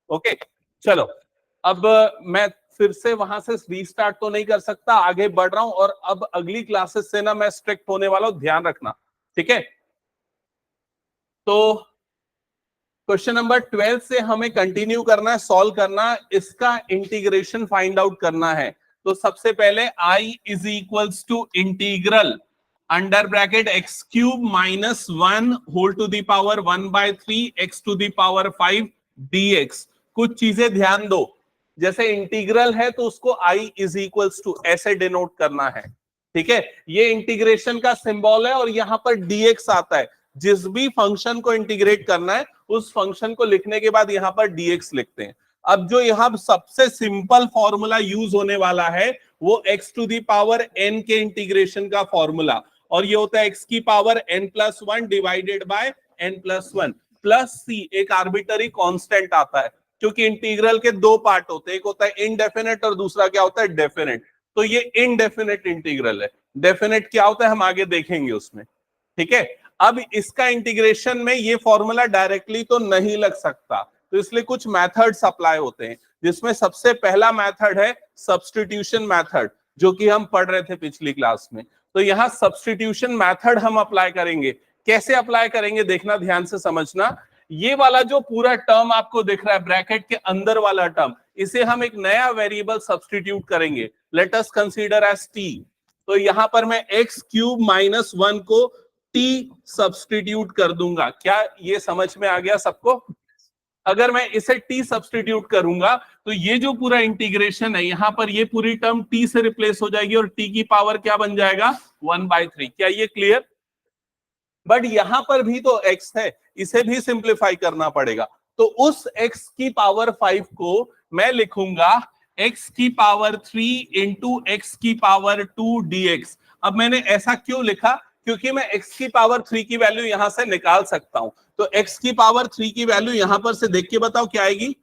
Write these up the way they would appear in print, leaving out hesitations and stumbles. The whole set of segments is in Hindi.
ओके चलो, अब मैं फिर से वहां से रीस्टार्ट तो नहीं कर सकता, आगे बढ़ रहा हूं और अब अगली क्लासेस से ना मैं स्ट्रिक्ट होने वाला हूं, ध्यान रखना, ठीक है। तो क्वेश्चन नंबर 12 से हमें कंटिन्यू करना है, सॉल्व करना, इसका इंटीग्रेशन फाइंड आउट करना है। तो सबसे पहले I is equals to integral under bracket x cube minus 1 whole to the power 1/3 x to the power 5 dx। कुछ चीजें ध्यान दो, जैसे इंटीग्रल है तो उसको आई इज इक्वल्स टू ऐसे डिनोट करना है, ठीक है। ये इंटीग्रेशन का सिंबल है और यहां पर dx आता है। जिस भी फंक्शन को इंटीग्रेट करना है उस फंक्शन को लिखने के बाद यहां पर dx लिखते हैं। अब जो यहां सबसे सिंपल फॉर्मूला यूज होने वाला है वो x to the power n के इंटीग्रेशन का फॉर्मूला, और ये होता है x की power n+1 divided by n+1 plus c, एक आर्बिटरी कांस्टेंट आता है, क्योंकि इंटीग्रल के दो पार्ट होते हैं, एक होता है इनडेफिनेट और दूसरा क्या होता है डेफिनेट। तो ये इनडेफिनेट इंटीग्रल है, डेफिनेट क्या होता है हम आगे देखेंगे उसमें, ठीक है। अब इसका इंटीग्रेशन में ये फॉर्मूला डायरेक्टली तो नहीं लग सकता, तो इसलिए कुछ मेथड्स अप्लाई होते हैं, जिसमें सबसे पहला मेथड है सब्स्टिट्यूशन मेथड, जो कि हम पढ़ रहे थे पिछली क्लास में। तो यहां सब्स्टिट्यूशन मेथड हम अप्लाई करेंगे। कैसे अप्लाई करेंगे देखना, ध्यान से समझना। ये वाला जो पूरा टर्म आपको दिख रहा है ब्रैकेट के अंदर वाला टर्म, इसे हम एक नया वेरिएबल सब्स्टिट्यूट करेंगे, let us consider as T. तो यहां पर मैं एक्स क्यूब माइनस 1 को टी सब्स्टिट्यूट कर दूंगा। क्या ये समझ में आ गया सबको? अगर मैं इसे टी सब्स्टिट्यूट करूंगा तो ये जो पूरा इंटीग्रेशन है यहां पर ये पूरी टर्म टी से रिप्लेस हो जाएगी और टी की पावर क्या बन जाएगा 1/3। क्या ये क्लियर? बट यहां पर भी तो x है, इसे भी सिंप्लीफाई करना पड़ेगा। तो उस x की पावर 5 को मैं लिखूंगा x की पावर 3 इंटू एक्स की पावर 2 dx। अब मैंने ऐसा क्यों लिखा? क्योंकि मैं x की पावर 3 की वैल्यू यहां से निकाल सकता हूं। तो x की पावर 3 की वैल्यू यहां पर से देख के बताओ क्या आएगी,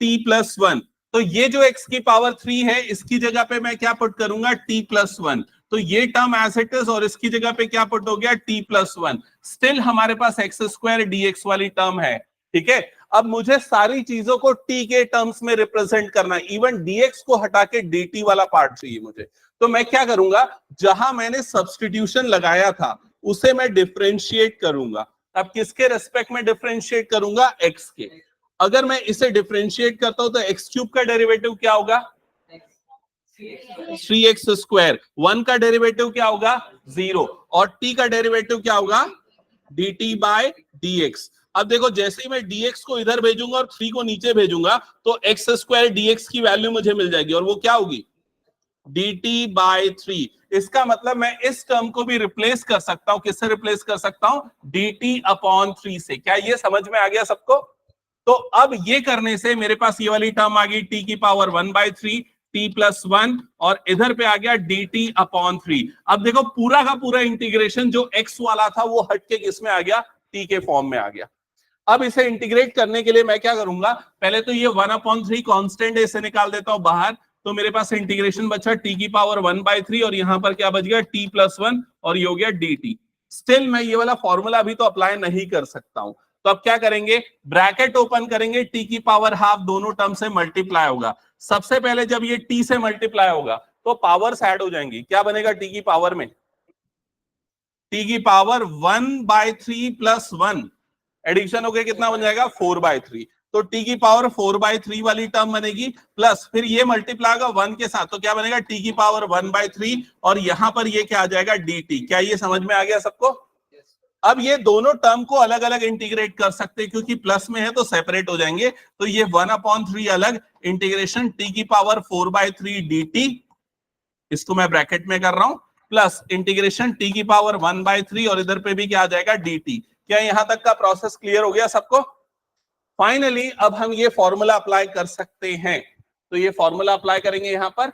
t+1। तो ये जो x की पावर 3 है इसकी जगह पे मैं क्या पुट करूंगा t+1। तो ये टर्म एज इट इज और इसकी जगह पे क्या पुट हो गया t+1। स्टिल हमारे पास x² dx वाली टर्म है, ठीक है। अब मुझे सारी चीजों को t के टर्म्स में रिप्रेजेंट करना है, इवन dx को हटा के dt वाला पार्ट चाहिए मुझे। तो मैं क्या करूंगा, जहां मैंने सब्स्टिट्यूशन लगाया था उसे मैं डिफरेंशिएट करूंगा। अब किसके रेस्पेक्ट में डिफरेंशिएट करूंगा? x के। अगर मैं इसे डिफरेंशिएट करता हूं तो x³ का डेरिवेटिव क्या होगा 3x²। 1 का डेरिवेटिव क्या होगा 0, और t का डेरिवेटिव क्या होगा dt/dx। अब देखो जैसे ही मैं dx को इधर भेजूंगा और 3 को नीचे भेजूंगा तो x² dx की वैल्यू मुझे मिल जाएगी, और वो क्या होगी dt/3। इसका मतलब मैं इस टर्म को भी रिप्लेस कर सकता हूं, किससे रिप्लेस कर सकता हूं dt/3 से। क्या ये समझ में आ गया सबको? तो अब ये करने से मेरे पास ये वाली टर्म आ गई t की पावर 1/3 t+1, और इधर पे आ गया dt/3। अब देखो पूरा का पूरा इंटीग्रेशन जो x वाला था वो हटके किस में आ गया, t के फॉर्म में आ गया। अब इसे इंटीग्रेट करने के लिए मैं क्या करूंगा, पहले तो ये 1/3 कांस्टेंट है इसे निकाल देता हूं बाहर। तो मेरे पास इंटीग्रेशन बचा t की पावर 1/3 और यहां पर क्या बच गया t+1 और ये हो गया dt। स्टिल मैं ये वाला फॉर्मूला अभी तो अप्लाई नहीं कर सकता हूं। तो अब क्या करेंगे, ब्रैकेट ओपन करेंगे, t की पावर हाफ दोनों टर्म से मल्टीप्लाई होगा। सबसे पहले जब ये t से मल्टीप्लाई होगा तो पावर्स ऐड हो जाएंगी। क्या बनेगा t की पावर में, t की पावर 1/3 प्लस 1 एडिशन हो गया, कितना बन जाएगा 4/3। तो t की पावर 4/3 वाली टर्म बनेगी, प्लस फिर ये मल्टीप्लाई होगा 1 के साथ, तो क्या बनेगा t की पावर 1/3, और यहां पर ये क्या आ जाएगा dt। क्या ये समझ में आ गया सबको? अब ये दोनों टर्म को अलग अलग इंटीग्रेट कर सकते हैं, क्योंकि प्लस में है तो सेपरेट हो जाएंगे। तो ये 1/3 अलग, इंटीग्रेशन t की पावर 4/3 dt, इसको मैं ब्रैकेट में कर रहा हूं, प्लस इंटीग्रेशन t की पावर 1/3 और इधर पे भी क्या आ जाएगा dt। क्या यहां तक का प्रोसेस क्लियर हो गया सबको? फाइनली अब हम ये फॉर्मूला अप्लाई कर सकते हैं। तो ये फॉर्मूला अप्लाई करेंगे यहां पर,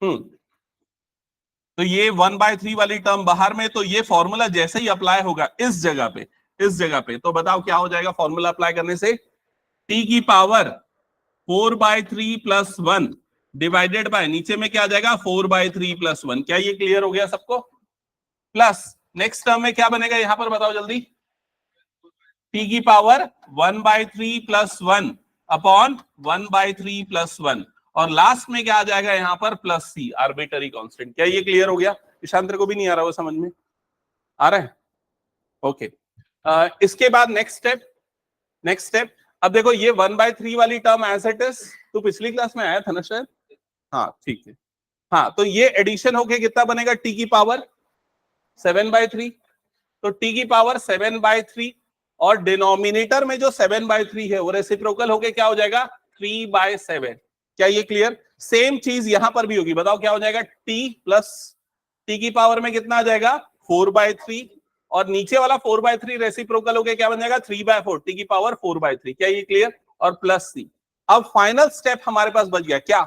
तो ये 1/3 वाली टर्म बाहर में, तो ये फॉर्मूला जैसे ही अप्लाई होगा इस जगह पे, इस जगह पे, तो बताओ क्या हो जाएगा फॉर्मूला अप्लाई करने से, t की पावर 4/3 प्लस 1 डिवाइडेड बाय नीचे में क्या आ जाएगा 4/3 प्लस 1। क्या ये क्लियर हो गया सबको? प्लस नेक्स्ट टर्म में क्या बनेगा यहां पर बताओ जल्दी, t की पावर 1/3 प्लस 1 अपॉन 1/3 प्लस 1, और लास्ट में क्या आ जाएगा यहां पर प्लस सी आर्बिट्ररी कांस्टेंट। क्या ये क्लियर हो गया? ईशांत को भी नहीं आ रहा वो समझ में आ रहा है? ओके इसके बाद नेक्स्ट स्टेप अब देखो ये 1/3 वाली टर्म एज इट इज, तो पिछली क्लास में आया था ना शायद, हाँ ठीक है, हाँ तो ये एडिशन होके कितना बनेगा, t की पावर 7/3, तो t की पावर 7/3 और डिनोमिनेटर में जो 7/3 है वो रेसिप्रोकल होके क्या हो जाएगा 3/7। क्या ये क्लियर? सेम चीज यहां पर भी होगी, बताओ क्या हो जाएगा, t प्लस t की पावर में कितना आ जाएगा 4/3 और नीचे वाला 4/3 रेसिप्रोकल होके क्या बन जाएगा 3/4, t की पावर 4/3। क्या ये क्लियर? और प्लस c। अब फाइनल स्टेप हमारे पास बच गया क्या,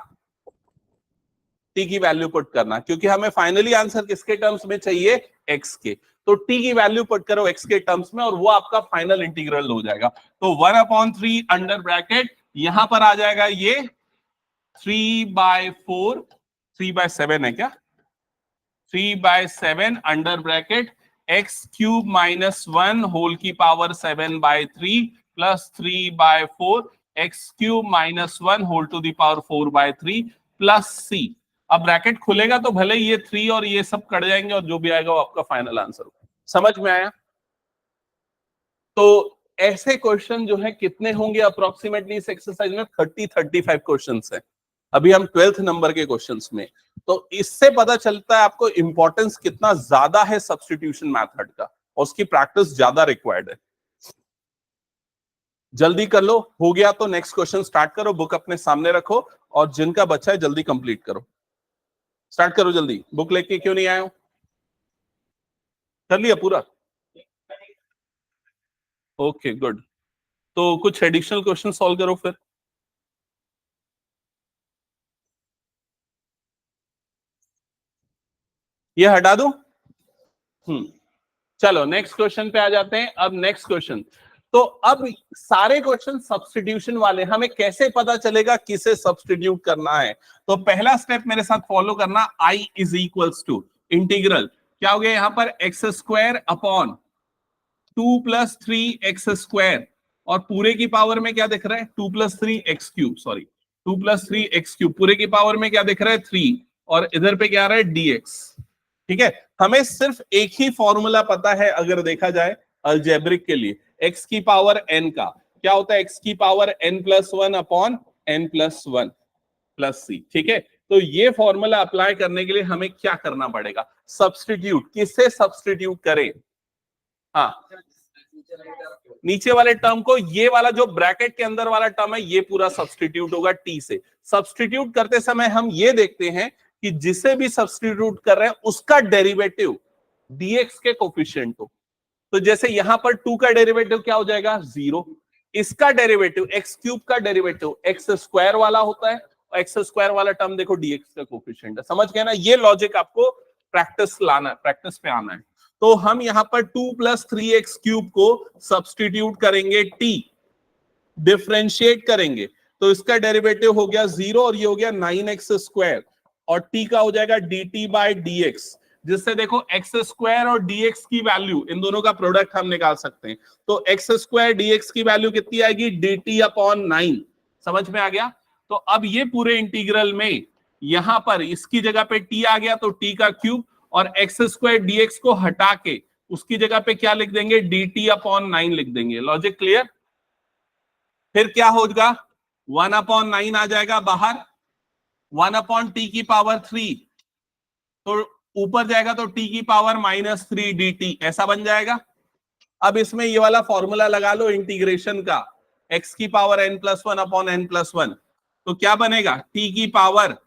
t की वैल्यू पुट करना, क्योंकि हमें फाइनली आंसर किसके टर्म्स में चाहिए, x के। तो t की वैल्यू पुट करो x के टर्म्स में और वो आपका फाइनल इंटीग्रल हो जाएगा। तो 1/3 अंडर ब्रैकेट यहां पर आ जाएगा ये 3/4, 3/7 है क्या, 3/7 अंडर ब्रैकेट x³ -1 होल की power 7/3 plus 3/4 x³ -1 whole to the power 4/3 plus c। अब ब्रैकेट खुलेगा तो भले ये 3 और ये सब कट जाएंगे और जो भी आएगा वो आपका फाइनल आंसर होगा। समझ में आया? तो ऐसे क्वेश्चन जो है कितने होंगे अप्रोक्सीमेटली इस एक्सरसाइज में, 30-35 क्वेश्चंस हैं। अभी हम 12th नंबर के क्वेश्चंस में, तो इससे पता चलता है आपको इंपॉर्टेंस कितना ज्यादा है सब्स्टिट्यूशन मेथड का, और उसकी प्रैक्टिस ज्यादा रिक्वायर्ड है। जल्दी कर लो, हो गया तो नेक्स्ट क्वेश्चन स्टार्ट करो, बुक अपने सामने रखो और जिनका बच्चा है जल्दी कंप्लीट करो, स्टार्ट करो जल्दी। बुक लेके क्यों नहीं आए हो? कर लिया पूरा? Okay good. तो कुछ एडिशनल क्वेश्चन सॉल्व करो फिर। ये हटा दो। चलो नेक्स्ट क्वेश्चन पे आ जाते हैं। अब नेक्स्ट क्वेश्चन, तो अब सारे क्वेश्चन सब्स्टिट्यूशन वाले, हमें कैसे पता चलेगा किसे सब्स्टिट्यूट करना है? तो पहला स्टेप मेरे साथ फॉलो करना, I is equals to integral, क्या हो गया यहां पर x² अपॉन 2 + 3x², और पूरे की पावर में क्या दिख रहा है 2 + 3x³, सॉरी 2 + 3x³, पूरे की पावर में क्या दिख रहा है 3, और इधर पे क्या आ रहा है dx। ठीक है, हमें सिर्फ एक ही फॉर्मूला पता है अगर देखा जाए अलजेब्रिक के लिए, x की पावर n का क्या होता है, x की power n+1 upon n+1 plus c। ठीक है, तो ये फॉर्मूला अप्लाई करने के लिए हमें क्या करना पड़ेगा, सब्स्टिट्यूट। किससे सब्स्टिट्यूट करें? हाँ, नीचे वाले टर्म को, ये वाला जो ब्रैकेट के अंदर वाला टर्म है ये पूरा सब्स्टिट्यूट होगा t से। सब्स्टिट्यूट करते समय हम ये देखते हैं कि जिसे भी सब्स्टिट्यूट कर रहे हैं उसका डेरिवेटिव dx के कोफिशिएंट हो। तो जैसे यहां पर 2 का डेरिवेटिव क्या हो जाएगा 0, इसका डेरिवेटिव x³ का डेरिवेटिव x² वाला होता है, और x² वाला टर्म देखो dx का कोफिशिएंट है। समझ गए ना? ये लॉजिक आपको प्रैक्टिस लाना है, प्रैक्टिस पे आना है। तो हम यहां पर 2 + 3x³ को सब्स्टिट्यूट करेंगे t, डिफरेंशिएट करेंगे तो इसका डेरिवेटिव हो गया 0 और ये हो गया 9x², और t का हो जाएगा dt/dx, जिससे देखो x² और dx की वैल्यू, इन दोनों का प्रोडक्ट हम निकाल सकते हैं। तो x² dx की वैल्यू कितनी आएगी dt/9। समझ में आ गया? तो अब ये पूरे इंटीग्रल में यहां पर इसकी जगह पे t आ गया तो t का क्यूब, और x² dx को हटा के उसकी जगह पे क्या लिख देंगे dt/9 लिख देंगे। Logic clear? फिर क्या होगा 1/9 आ जाएगा बाहर, 1/t की पावर 3, तो ऊपर जाएगा तो t की पावर -3 dt, ऐसा बन जाएगा। अब इसमें ये वाला फॉर्मूला लगा लो इंटीग्रेशन का, x की पावर n+1 अपॉन n+1, तो क्या बनेगा t की पावर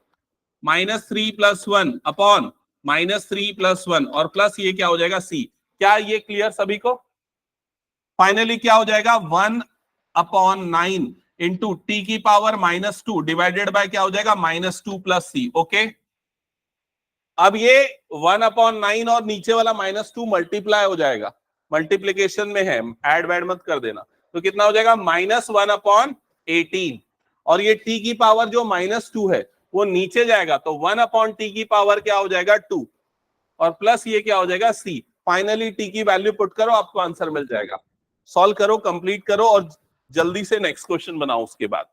-3 + 1 अपॉन -3 + 1, और प्लस ये क्या हो जाएगा c। क्या ये क्लियर सभी को? फाइनली क्या हो जाएगा 1/9 इंटू टी की पावर -2 डिवाइडेड बाय क्या हो जाएगा -2 + c। ओके, अब ये 1/9 और नीचे वाला -2 मल्टीप्लाई हो जाएगा, मल्टीप्लीकेशन में है, ऐड वैड मत कर देना। तो कितना हो जाएगा -1/18, और ये t की पावर जो -2 है वो नीचे जाएगा तो 1/t की पावर क्या हो जाएगा 2, और प्लस ये क्या हो जाएगा सी। फाइनली टी की वैल्यू पुट करो, आपको आंसर मिल जाएगा। सॉल्व करो, कंप्लीट करो और जल्दी से नेक्स्ट क्वेश्चन बनाओ उसके बाद।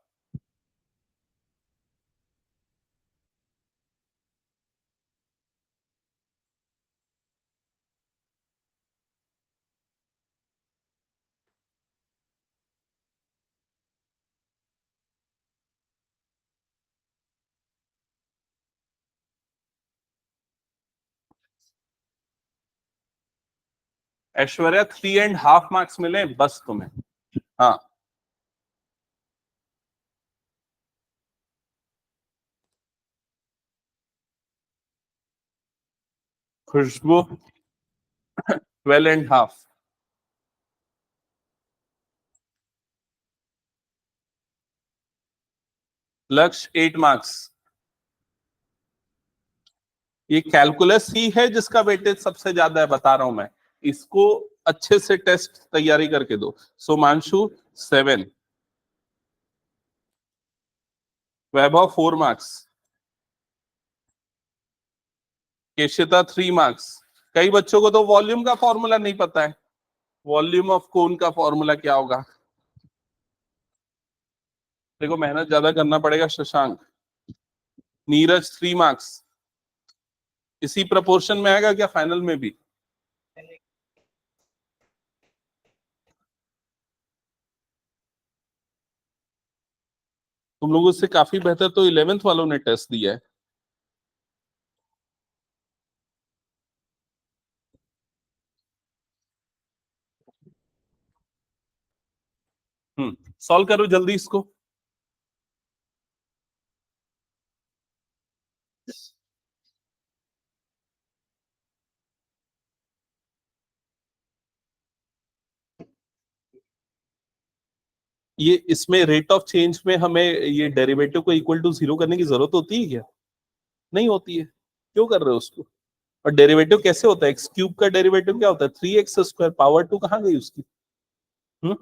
ऐश्वर्या 3.5 मार्क्स मिले बस तुम्हें। हाँ खुशबू 12.5। लक्ष्य 8 मार्क्स। ये कैलकुलस ही है जिसका वेटेज सबसे ज्यादा है, बता रहा हूं मैं। इसको अच्छे से टेस्ट तैयारी करके दो। सोमांशु 7, वैभव 4 मार्क्स, केशिता 3 मार्क्स। कई बच्चों को तो वॉल्यूम का फॉर्मूला नहीं पता है। वॉल्यूम ऑफ कोन का फॉर्मूला क्या होगा? देखो मेहनत ज्यादा करना पड़ेगा शशांक। नीरज 3 मार्क्स। इसी प्रपोर्शन में आएगा क्या फाइनल में भी? तुम लोगों से काफी बेहतर तो 11th वालों ने टेस्ट दिया है। सॉल्व करो जल्दी इसको। ये इसमें रेट ऑफ चेंज में हमें ये डेरिवेटिव को इक्वल टू 0 करने की जरूरत होती है क्या? नहीं होती है। क्यों कर रहे हो उसको? और डेरिवेटिव कैसे होता है? एक्स क्यूब का डेरिवेटिव क्या होता है? 3x² पावर 2 कहाँ गई उसकी? हम्म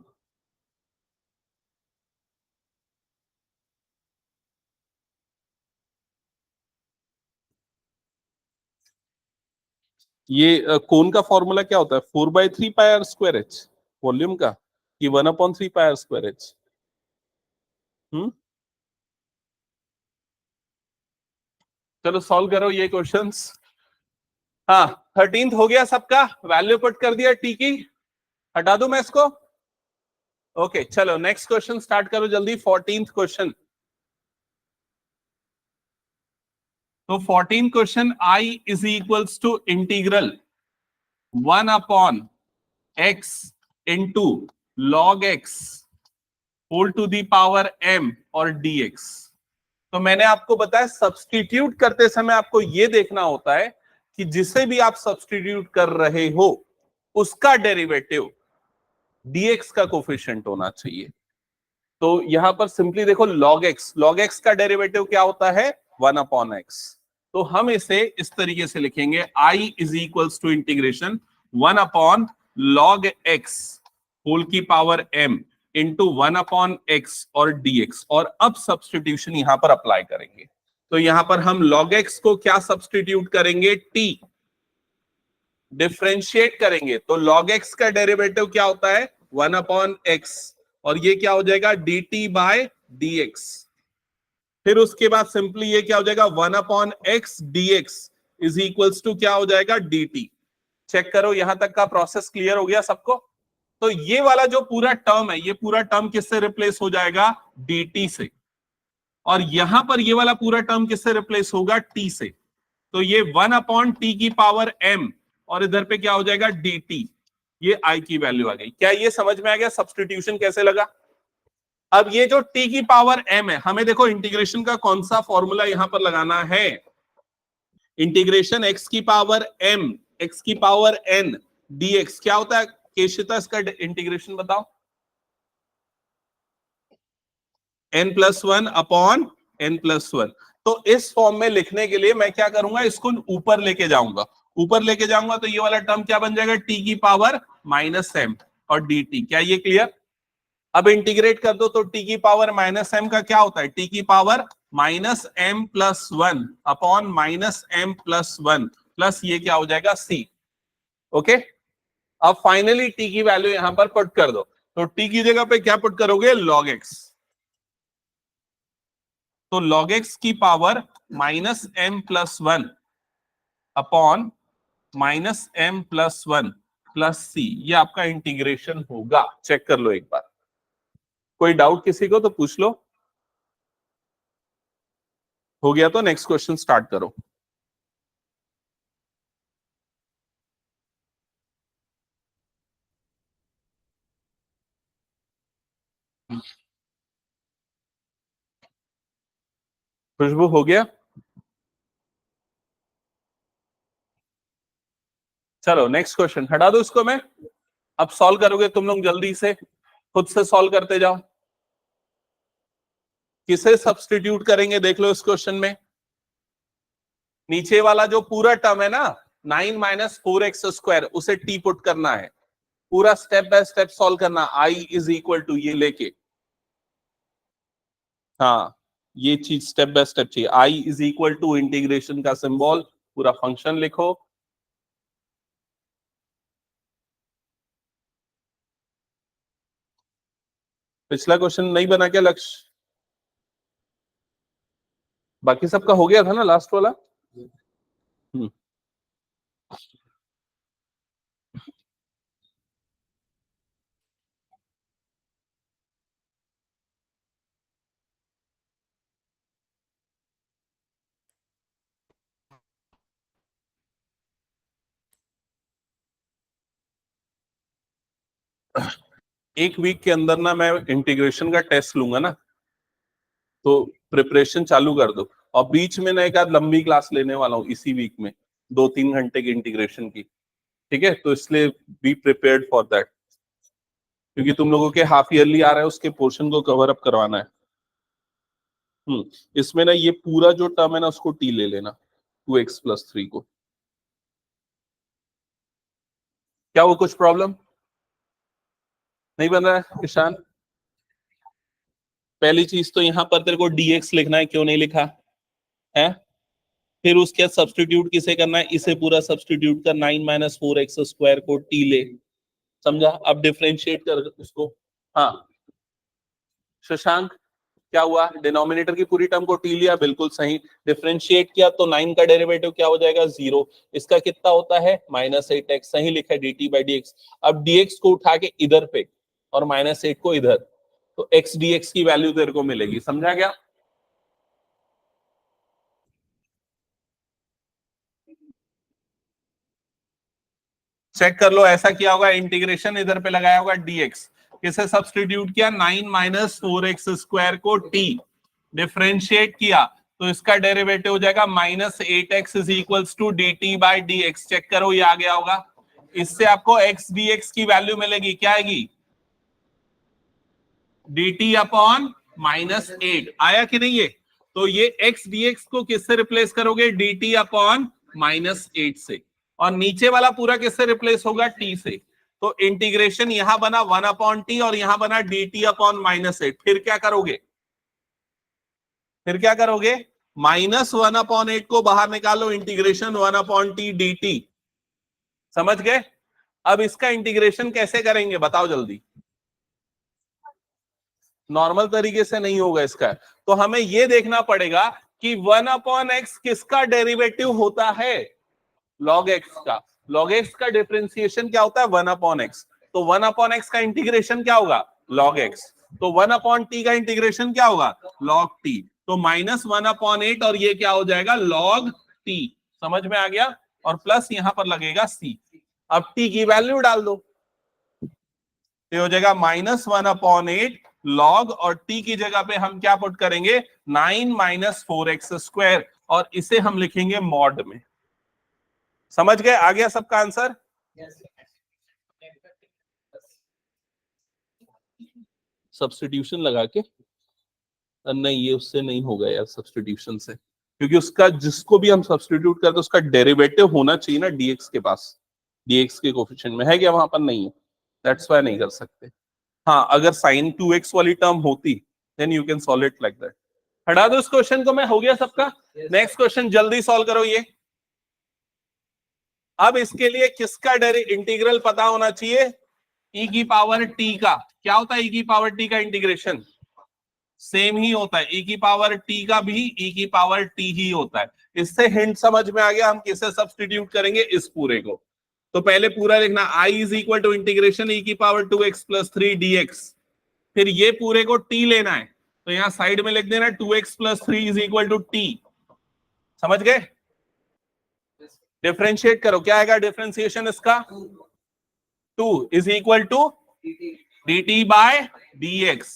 ये कोन का फॉर्मूला क्या होता है? 4/3πr²h वॉल्यूम का, कि 1/3πr²h? हम्म चलो सॉल्व करो ये क्वेश्चंस। हाँ 13th हो गया सबका, वैल्यू पुट कर दिया टी की। हटा दूं मैं इसको? ओके चलो नेक्स्ट क्वेश्चन स्टार्ट करो जल्दी। 14th question. तो 14th question, I is equals to integral 1/x into log x whole to the power m और dx। तो मैंने आपको बताया सब्सटीट्यूट करते समय आपको यह देखना होता है कि जिसे भी आप सब्सटीट्यूट कर रहे हो उसका डेरिवेटिव dx का कोफिशिएंट होना चाहिए। तो यहां पर सिंपली देखो log x का डेरिवेटिव क्या होता है? 1/x। तो हम इसे इस तरीके से लिखेंगे, I is equals to integration 1/log x whole की पावर m इंटू 1/x और dx। और अब सब्सटीट्यूशन यहां पर अप्लाई करेंगे। तो यहां पर हम log x को क्या सब्सटीट्यूट करेंगे? t। डिफरेंशिएट करेंगे तो log x का डेरिवेटिव क्या होता है? 1/x। और ये क्या हो जाएगा? dt/dx। फिर उसके बाद सिंपली ये क्या हो जाएगा? 1/x dx is equals to क्या हो जाएगा? dt। चेक करो यहां तक का प्रोसेस क्लियर हो गया सबको? तो ये वाला जो पूरा टर्म है, ये पूरा टर्म किससे रिप्लेस हो जाएगा? dt से। और यहां पर ये वाला पूरा टर्म किससे रिप्लेस होगा? t से। तो ये 1/t की पावर m और इधर पे क्या हो जाएगा? dt। ये I की वैल्यू आ गई। क्या ये समझ में आ गया सब्सटीट्यूशन कैसे लगा? अब ये जो t की पावर m है, हमें देखो इंटीग्रेशन का कौन सा फॉर्मूला यहां पर लगाना है? इंटीग्रेशन x की पावर m x की पावर n dx क्या होता है? केशिता इसका इंटीग्रेशन बताओ। n+1/n+1। तो इस फॉर्म में लिखने के लिए मैं क्या करूंगा? इसको ऊपर लेके जाऊंगा। ऊपर लेके जाऊंगा तो ये वाला टर्म क्या बन जाएगा? t की पावर -m और dt। क्या ये क्लियर? अब इंटीग्रेट कर दो तो t की पावर -m का क्या होता है? t की पावर -m+1/-m+1। प्लस ये क्या हो जाएगा c। ओके, अब फाइनली t की वैल्यू यहां पर पुट कर दो, तो t की जगह पे क्या पुट करोगे, log x। तो log x की power -m+1 upon -m+1 plus c, ये आपका इंटीग्रेशन होगा। चेक कर लो एक बार, कोई डाउट किसी को तो पूछ लो। हो गया तो नेक्स्ट क्वेश्चन स्टार्ट करो। खुशबू हो गया? चलो नेक्स्ट क्वेश्चन हटा दो इसको मैं। अब सॉल्व करोगे तुम लोग, जल्दी से खुद से सॉल्व करते जाओ। किसे सब्स्टिट्यूट करेंगे देख लो इस क्वेश्चन में। नीचे वाला जो पूरा टर्म है ना 9 - 4x² उसे टी पुट करना है, पूरा स्टेप बाय स्टेप सॉल्व करना। i इज इक्वल टू ये लेके, हाँ ये चीज स्टेप बाय स्टेप चाहिए। i is equal to integration का सिंबल, पूरा फंक्शन लिखो। पिछला क्वेश्चन नहीं बना क्या लक्ष्य? बाकी सबका हो गया था ना लास्ट वाला? हम्म, एक वीक के अंदर ना मैं इंटीग्रेशन का टेस्ट लूंगा ना, तो प्रिपरेशन चालू कर दो। और बीच में ना एक आध लंबी क्लास लेने वाला हूँ इसी वीक में, 2-3 घंटे की इंटीग्रेशन की। ठीक है, तो इसलिए बी प्रिपेयर्ड फॉर दैट, क्योंकि तुम लोगों के हाफ ईयरली आ रहा है, उसके पोर्शन को कवर अप करवाना है। इसमें ना ये पूरा जो टर्म है ना उसको टी ले लेना, 2x+3 को। क्या वो कुछ प्रॉब्लम नहीं बन रहा है किशान? पहली चीज तो यहाँ पर तेरे को dx लिखना है, क्यों नहीं लिखा है? फिर उसके बाद सब्सटीट्यूट किसे करना है, इसे पूरा सब्सटीट्यूट कर, 9 - 4x² को टी ले। समझा? अब डिफरेंशिएट कर उसको। हाँ शशांक, क्या हुआ? डिनोमिनेटर की पूरी टर्म को टी लिया, बिल्कुल सही। डिफरेंशिएट किया तो 9 का डेरिवेटिव क्या हो जाएगा, 0। इसका कितना होता है, -8x। सही लिखा है, dt/dx। अब dx को उठा के इधर पे और -8 को इधर, तो x dx की वैल्यू तेरे को मिलेगी। समझा क्या? चेक कर लो, ऐसा किया होगा, इंटीग्रेशन इधर पे लगाया होगा dx, किसे सब्सटीट्यूट किया, 9 - 4x² को t, डिफरेंशिएट किया तो इसका डेरिवेटिव हो जाएगा -8x is equals to dt/dx। Check करो ये आ गया होगा। इससे आपको x dx की वैल्यू मिलेगी, क्या आएगी, dt/-8। आया कि नहीं ये? तो ये x dx को किससे रिप्लेस करोगे, dt/-8 से, और नीचे वाला पूरा किससे रिप्लेस होगा, t से। तो इंटीग्रेशन यहां बना 1/t और यहां बना dt/-8। फिर क्या करोगे, -1/8 को बाहर निकालो, इंटीग्रेशन 1/t dt। समझ गए? अब इसका इंटीग्रेशन कैसे करेंगे बताओ जल्दी। नॉर्मल तरीके से नहीं होगा इसका, तो हमें यह देखना पड़ेगा कि 1/x किसका डेरिवेटिव होता है, log x का। log x का डिफरेंशिएशन क्या होता है, 1/x। तो 1/x का इंटीग्रेशन क्या होगा, log x। तो 1/t का इंटीग्रेशन क्या होगा, log t। तो -1/8 और ये क्या हो जाएगा, log t। समझ में आ गया? और प्लस यहां पर लगेगा c। अब t की वैल्यू डाल दो, तो हो जाएगा -1/8 log, और t की जगह पे हम क्या पुट करेंगे, 9 - 4x², और इसे हम लिखेंगे मॉड में। समझ गए? आ गया सबका आंसर? सब्स्टिट्यूशन लगा के नहीं, ये उससे नहीं होगा यार, सब्स्टिट्यूशन से, क्योंकि उसका जिसको भी हम सब्स्टिट्यूट करते हैं उसका डेरिवेटिव होना चाहिए ना dx के पास। dx के कोफिशिएंट में है क्या, वहां पर नहीं है, दैट्स व्हाई नहीं कर सकते। हाँ अगर sin 2x वाली टर्म होती then you can solve it like that. हटा दो इस क्वेश्चन को मैं, हो गया सबका। नेक्स्ट क्वेश्चन जल्दी सॉल्व करो ये। अब इसके लिए किसका इंटीग्रल पता होना चाहिए? ई की पावर टी का। क्या होता है ई की पावर टी का इंटीग्रेशन? सेम ही होता है, ई की पावर टी का भी ई की पावर टी ही होता है। इससे हिंट समझ में आ गया हम किसे सब्स्टिट्यूट करेंगे, इस पूरे को। तो पहले पूरा लिखना, I is equal to integration e की पावर 2x प्लस 3 dx। फिर ये पूरे को t लेना है, तो यहां साइड में लिख देना 2x plus 3 is equal to t। समझ गए? डिफरेंशिएट करो, क्या आएगा डिफरेंशिएशन इसका? 2 is equal to dt by dx,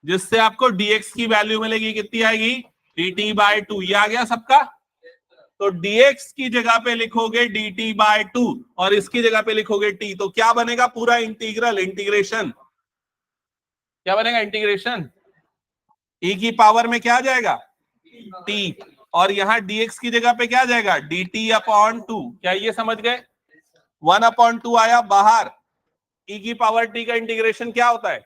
जिससे आपको dx की वैल्यू मिलेगी, कितनी आएगी? dt by 2। ये आ गया सबका। तो dx की जगह पे लिखोगे dt बाय 2 और इसकी जगह पे लिखोगे t, तो क्या बनेगा? पूरा इंटीग्रल, इंटीग्रेशन क्या बनेगा? इंटीग्रेशन e की पावर में क्या आ जाएगा? t, और यहां dx की जगह पे क्या आ जाएगा? dt upon 2। क्या ये समझ गए? 1/2 आया बाहर। e की पावर t का इंटीग्रेशन क्या होता है?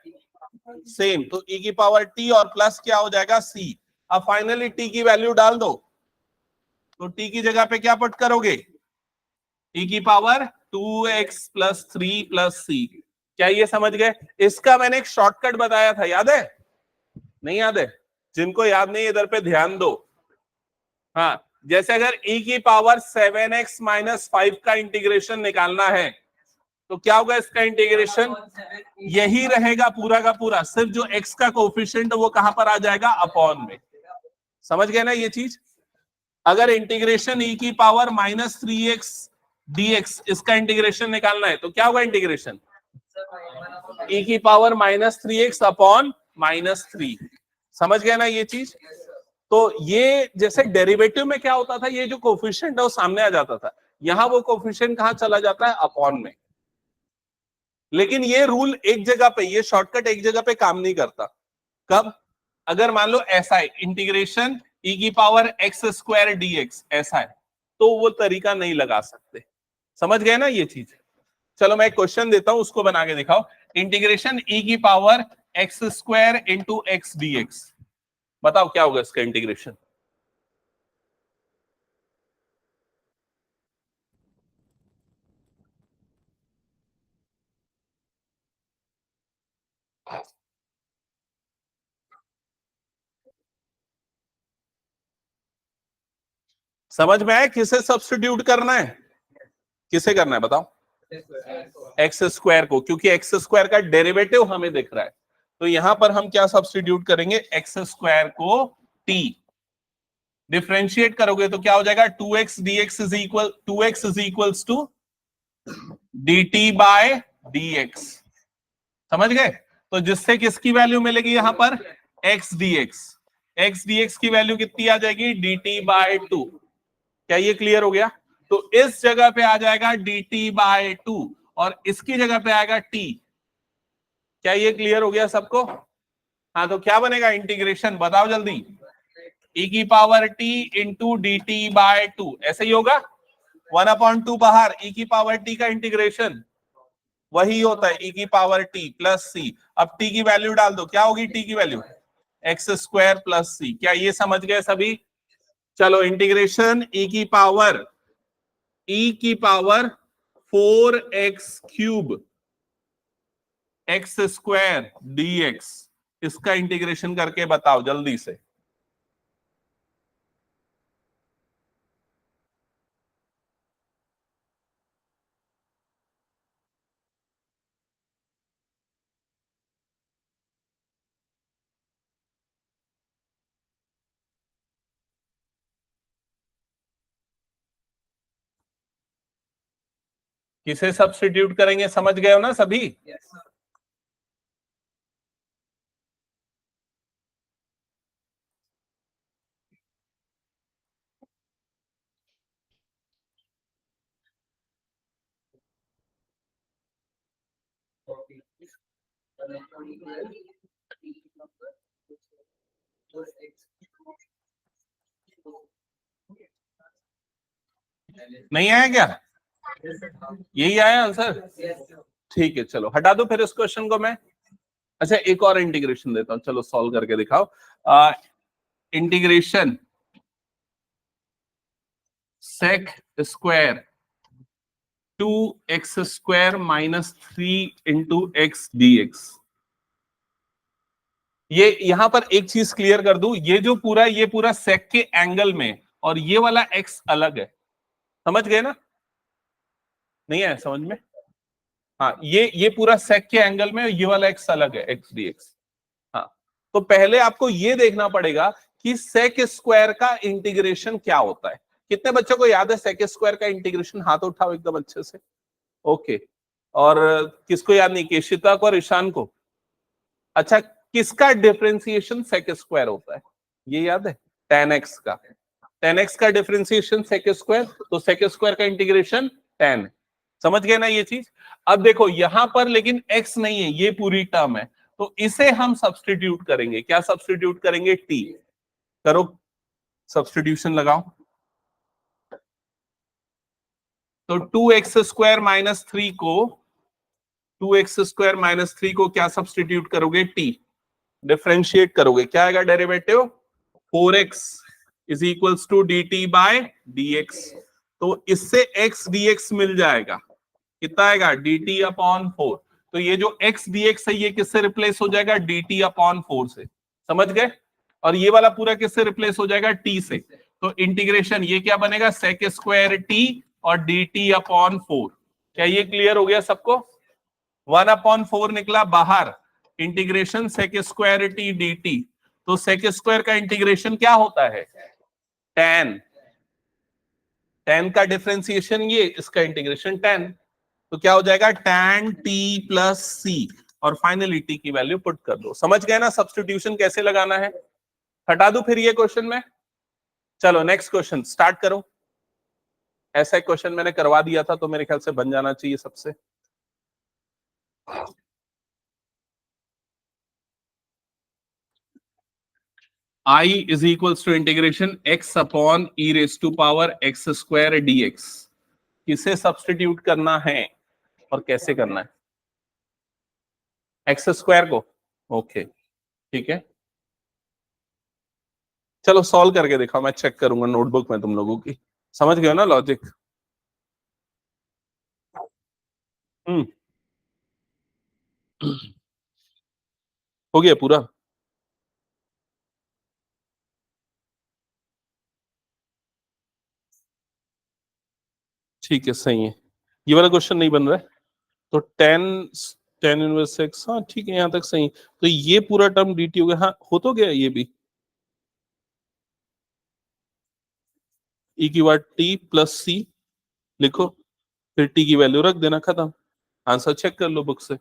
सेम। तो e की पावर t और प्लस क्या हो जाएगा? c। अब फाइनली t की वैल्यू डाल दो, तो t की जगह पे क्या पुट करोगे? e की power 2x plus 3 plus c। क्या ये समझ गए? इसका मैंने एक शॉर्टकट बताया था, याद है? नहीं याद है? जिनको याद नहीं इधर पे ध्यान दो। हाँ, जैसे अगर e की पावर 7x माइनस 5 का इंटीग्रेशन निकालना है, तो क्या होगा इसका इंटीग्रेशन? यही रहेगा पूरा का पूरा, सिर्फ जो x का कोफिशिएंट है वो कहां पर आ जाएगा? अपॉन में। समझ गए ना ये चीज? अगर इंटीग्रेशन e की पावर माइनस 3x dx इसका इंटीग्रेशन निकालना है, तो क्या होगा इंटीग्रेशन? e की power minus 3x upon minus 3। समझ गए ना ये चीज? तो ये जैसे डेरिवेटिव में क्या होता था, ये जो कोफिशिएंट है वो सामने आ जाता था, यहां वो कोफिशिएंट कहां चला जाता है? अपॉन में। लेकिन ये रूल एक जगह पे, ये शॉर्टकट एक जगह पे काम नहीं करता। कब? अगर मान लो ऐसा है इंटीग्रेशन e की पावर x स्क्वायर dx, ऐसा है, तो वो तरीका नहीं लगा सकते। समझ गए ना ये चीज? चलो मैं एक क्वेश्चन देता हूं, उसको बना के दिखाओ। इंटीग्रेशन e की power x square into X dx, बताओ क्या होगा इसका इंटीग्रेशन? समझ में आया किसे सब्स्टिट्यूट करना है? किसे करना है बताओ? एक्स स्क्वायर को, क्योंकि एक्स स्क्वायर का डेरिवेटिव हमें दिख रहा है। तो यहां पर हम क्या सब्स्टिट्यूट करेंगे? एक्स स्क्वायर को t डिफरेंशिएट करोगे तो क्या हो जाएगा? 2x dx is equal 2x is equals to dt by dx। समझ गए? तो जिससे किसकी वैल्यू मिलेगी यहां पर? x dx। x dx की वैल्यू कितनी आ जाएगी? dt by 2। क्या ये क्लियर हो गया? तो इस जगह पे आ जाएगा dt बाय 2 और इसकी जगह पे आएगा t। क्या ये क्लियर हो गया सबको? हाँ, तो क्या बनेगा इंटीग्रेशन? बताओ जल्दी। e की power t into D T by 2, ऐसे ही होगा। 1/2 बाहर, e की पावर t का इंटीग्रेशन वही होता है, e की पावर t प्लस c। अब t की वैल्यू डाल दो, क्या होगी t की value? X square plus c। क्या ये समझ गए सभी? चलो इंटीग्रेशन e की power 4x cube x square dx, इसका इंटीग्रेशन करके बताओ जल्दी से। किसे सब्स्टिट्यूट करेंगे? समझ गए हो ना सभी? नहीं आया क्या? यही आया आंसर? ठीक है, चलो हटा दो फिर इस क्वेश्चन को मैं। अच्छा, एक और इंटीग्रेशन देता हूं, चलो सॉल्व करके दिखाओ। Integration sec square 2x² minus 3 into X dx। ये यहां पर एक चीज क्लियर कर दूं, ये पूरा सेक के एंगल में, और ये वाला x अलग है। समझ गए ना? नहीं है समझ में? हाँ, ये पूरा सेक के एंगल में, ये वाला x अलग है, x dx। हाँ, तो पहले आपको ये देखना पड़ेगा कि सेक स्क्वायर का इंटीग्रेशन क्या होता है। कितने बच्चों को याद है सेक स्क्वायर का इंटीग्रेशन? हाथ उठाओ एकदम अच्छे से। ओके, और किसको याद नहीं? केशिता को और ईशान को। अच्छा, किसका डिफरेंशिएशन सेक स्क्वायर होता है ये याद है? tan x का। tan x का डिफरेंशिएशन सेक स्क्वायर, तो सेक स्क्वायर का इंटीग्रेशन tan। समझ गए ना ये चीज? अब देखो यहां पर लेकिन x नहीं है, ये पूरी टर्म है, तो इसे हम सब्स्टिट्यूट करेंगे। क्या सब्स्टिट्यूट करेंगे? t। करो सब्स्टिट्यूशन लगाओ। तो 2x² माइनस 3 को 2x² माइनस 3 को क्या सब्स्टिट्यूट करोगे? t। डिफरेंशिएट करोगे, क्या आएगा derivative? 4x is equals to dt by dx। तो इससे x dx मिल जाएगा। कितना आएगा? dt upon 4। तो ये जो x dx है ये किससे रिप्लेस हो जाएगा? dt अपॉन 4 से। समझ गए? और ये वाला पूरा किससे रिप्लेस हो जाएगा? t से। तो इंटीग्रेशन ये क्या बनेगा? सेक स्क्वायर t और dt अपॉन 4। क्या ये क्लियर हो गया सबको? 1/4 निकला बाहर, integration sec square T dt। तो सेक स्क्वायर का इंटीग्रेशन क्या होता है? tan। tan का डिफरेंशिएशन ये, इसका इंटीग्रेशन tan। तो क्या हो जाएगा? tan t प्लस c, और फाइनली t की वैल्यू पुट कर दो। समझ गए ना सब्स्टिट्यूशन कैसे लगाना है? हटा दो फिर ये क्वेश्चन में। चलो नेक्स्ट क्वेश्चन स्टार्ट करो। ऐसा एक क्वेश्चन मैंने करवा दिया था, तो मेरे ख्याल से बन जाना चाहिए सबसे। I is equals to integration x upon e raise to power x square dx। किसे सब्स्टिट्यूट करना है और कैसे करना है? एक्स स्क्वायर को। ओके ठीक है, चलो सॉल्व करके दिखाओ, मैं चेक करूंगा नोटबुक में तुम लोगों की। समझ गए ना लॉजिक? हम्म, हो गया पूरा? ठीक है सही है। ये वाला क्वेश्चन नहीं बन रहा है, तो टेन इनवर्स एक्स, हाँ ठीक है, यहाँ तक सही। तो ये पूरा टर्म dt हो गया। हाँ हो तो गया ये भी, e की बार t प्लस c लिखो, फिर t की वैल्यू रख देना, खत्म। आंसर चेक कर लो बुक से।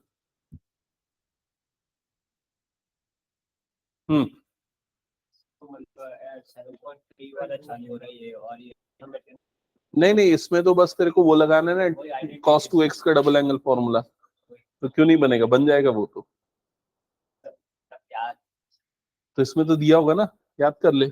हम्म, नहीं नहीं, इसमें तो बस तेरे को वो लगाना है ना, cos 2x का डबल एंगल फॉर्मूला। तो क्यों नहीं बनेगा? बन जाएगा वो तो इसमें तो दिया होगा ना, याद कर ले।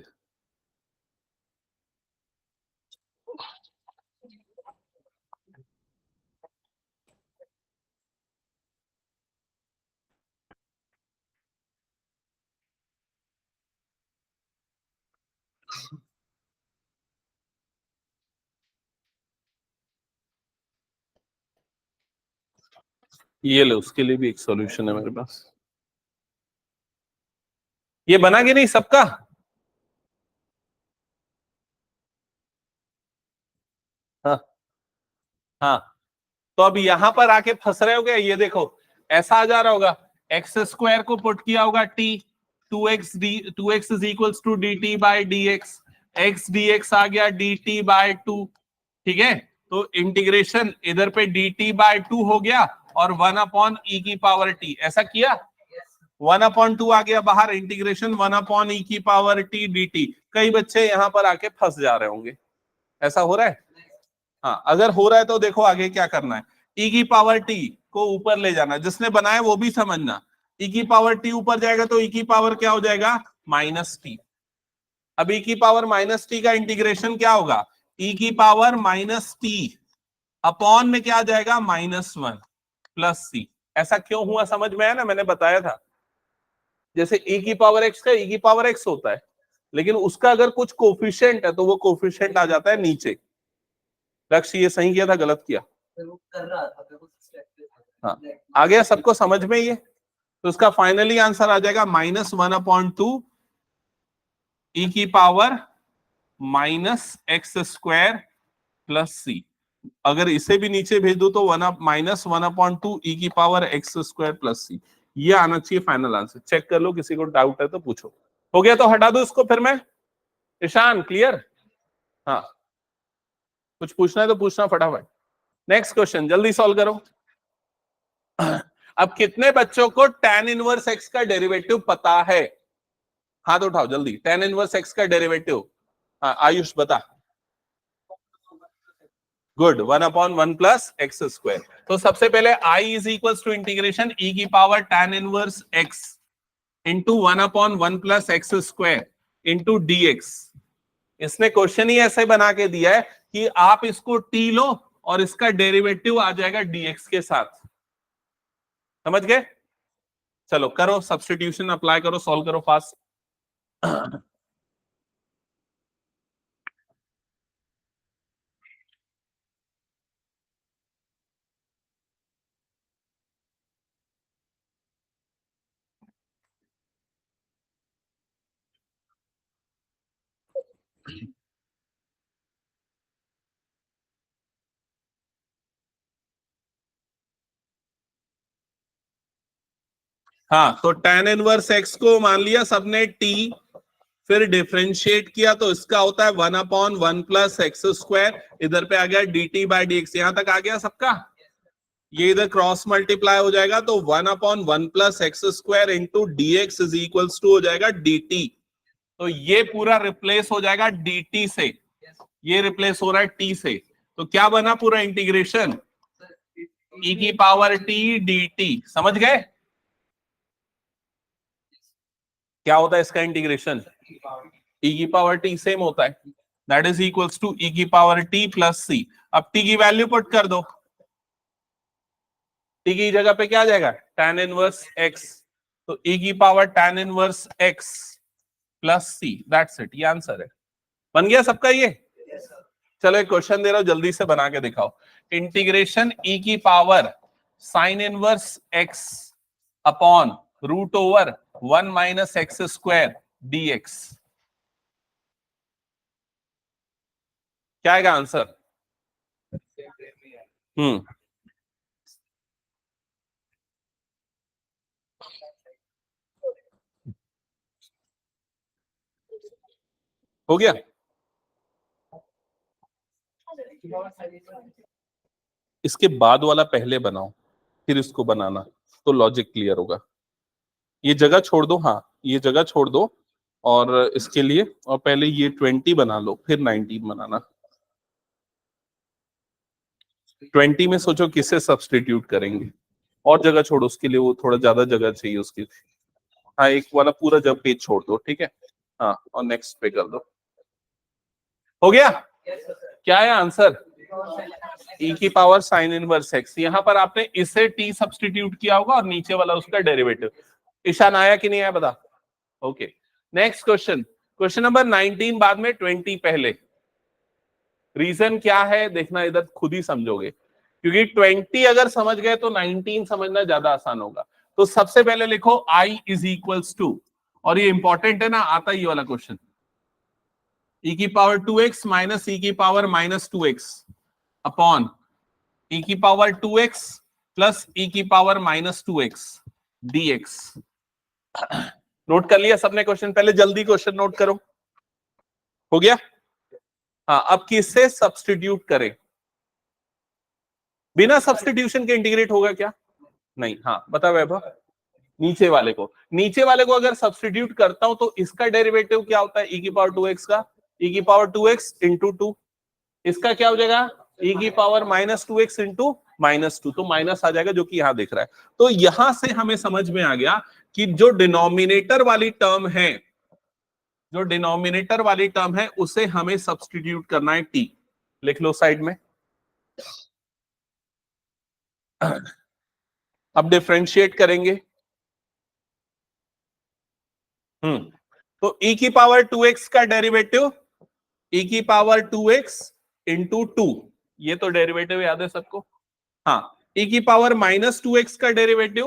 ये ले, उसके लिए भी एक सॉल्यूशन है मेरे पास। ये बना कि नहीं सबका? हाँ हाँ, तो अब यहां पर आके फंस रहे हो गए। ये देखो ऐसा आ जा रहा होगा, एक्स स्क्वायर को पुट किया होगा t, 2x is equals to d t by d x d x आ गया डी टी बाय 2। ठीक है, तो इंटीग्रेशन इधर पे डी टी बाय 2 हो गया, और 1/e की पावर t। ऐसा किया, 1/2 आ गया बाहर, इंटीग्रेशन 1/e की पावर t dt। कई बच्चे यहां पर आके फंस जा रहे होंगे। ऐसा हो रहा है? हाँ, अगर हो रहा है तो देखो आगे क्या करना है। e की पावर t को ऊपर ले जाना, जिसने बनाया वो भी समझना। e की पावर t ऊपर जाएगा तो e की पावर क्या हो जाएगा? Minus T. अब e की पावर माइनस टी का इंटीग्रेशन क्या होगा? e की पावर माइनस टी अपॉन में क्या आ जाएगा? -1 प्लस सी। ऐसा क्यों हुआ समझ में आया ना? मैंने बताया था, जैसे e की पावर x का e की पावर x होता है, लेकिन उसका अगर कुछ कोफिशिएंट है तो वो कोफिशिएंट आ जाता है नीचे। लक्ष्य ये सही किया था गलत किया? हाँ, आ गया सबको समझ में ये? तो उसका फाइनली आंसर आ जाएगा -1/2 ई की पावर -x² प्लस सी। अगर इसे भी नीचे भेज दो तो -1/2 ई की पावर x² प्लस सी। ये आना चाहिए फाइनल आंसर। चेक कर लो, किसी को डाउट है तो पूछो। हो गया तो हटा दो इसको फिर मैं। ईशान क्लियर? हाँ, कुछ पूछना है तो पूछना फटाफट। नेक्स्ट क्वेश्चन जल्दी सॉल्व करो। अब कितने बच्चों को tan इनवर्स x का डेरिवेटिव पता है? हाथ उठाओ जल्दी। tan इनवर्स x का डेरिवेटिव। हाँ आयुष बता। Good, 1/1 plus x²। तो सबसे पहले I is equal to integration e की power tan inverse x into 1/1 plus x² into dx। इसने क्वेश्चन ही ऐसे बना के दिया है कि आप इसको t लो और इसका डेरिवेटिव आ जाएगा dx के साथ। समझ गए? चलो करो, सब्स्टिट्यूशन अप्लाई करो, सॉल्व करो फास्ट। हाँ, तो tan इनवर्स x को मान लिया सबने t, फिर डिफरेंशिएट किया तो इसका होता है 1/1 प्लस x²। इधर पे आ गया dt बाई dx। यहां तक आ गया सबका? ये इधर क्रॉस मल्टीप्लाई हो जाएगा तो 1/1 plus x² into dx is equals to हो जाएगा dt। तो ये पूरा रिप्लेस हो जाएगा dt से, ये रिप्लेस हो रहा है t से। तो क्या बना पूरा इंटीग्रेशन? e की पावर t dt। समझ गए क्या होता है इसका इंटीग्रेशन? e की पावर t सेम होता है, that is equals to e की पावर t प्लस c। अब t की वैल्यू पुट कर दो, t की जगह पे क्या आ जाएगा? tan inverse x। तो e की power tan inverse x plus c, that's it. ये आंसर है। बन गया सबका ये? चलो एक क्वेश्चन दे रहा हूं, जल्दी से बना के दिखाओ। इंटीग्रेशन e की power sine inverse x upon root over 1 minus x² dx। क्या आएगा आंसर? हो गया? इसके बाद वाला पहले बनाओ, फिर इसको बनाना, तो लॉजिक क्लियर होगा। ये जगह छोड़ दो, हाँ ये जगह छोड़ दो और इसके लिए, और पहले ये 20 बना लो फिर 19 बनाना। 20 में सोचो किसे सब्सटीट्यूट करेंगे, और जगह छोड़ो उसके लिए, वो थोड़ा ज्यादा जगह चाहिए उसकी। हाँ एक वाला पूरा जब पेज छोड़ दो, ठीक है। हाँ और नेक्स्ट पे कर दो। हो गया? क्या है आंसर? e की पावर साइन इनवर्स x। यहां पर आपने इसे t सब्सटीट्यूट किया होगा और नीचे वाला उसका डेरिवेटिव। ईशान आया कि नहीं आया बता? Okay, next question. Question number 19 बाद में 20 पहले। रीजन क्या है देखना, इधर खुद ही समझोगे, क्योंकि 20 अगर समझ गए तो 19 समझना ज्यादा आसान होगा। तो सबसे पहले लिखो I इज इक्वल्स टू, और ये इंपॉर्टेंट है ना, आता ही वाला क्वेश्चन, e की पावर 2x माइनस e की पावर -2x अपॉन e की पावर 2x प्लस e की पावर -2x dx। नोट कर लिया सबने क्वेश्चन? पहले जल्दी क्वेश्चन नोट करो। हो गया? हाँ, अब किससे सब्सटीट्यूट करें? बिना सब्सटीट्यूशन के इंटीग्रेट होगा क्या? नहीं। हाँ बता वैभव। नीचे वाले को, नीचे वाले को अगर सब्सटीट्यूट करता हूं तो इसका डेरिवेटिव क्या होता है? e की पावर 2x का, e की पावर 2x इंटू 2। इसका क्या हो जाएगा? e की पावर -2x इंटू -2। तो माइनस आ जाएगा जो कि यहां दिख रहा है। तो यहां से हमें समझ में आ गया कि जो डिनोमिनेटर वाली टर्म है, जो डिनोमिनेटर वाली टर्म है उसे हमें सब्सटीट्यूट करना है t। लिख लो साइड में। अब डिफरेंशिएट करेंगे। तो e की पावर 2x का डेरिवेटिव e की पावर 2x इंटू 2। ये तो डेरिवेटिव याद है सबको? हाँ, e की पावर -2x का डेरिवेटिव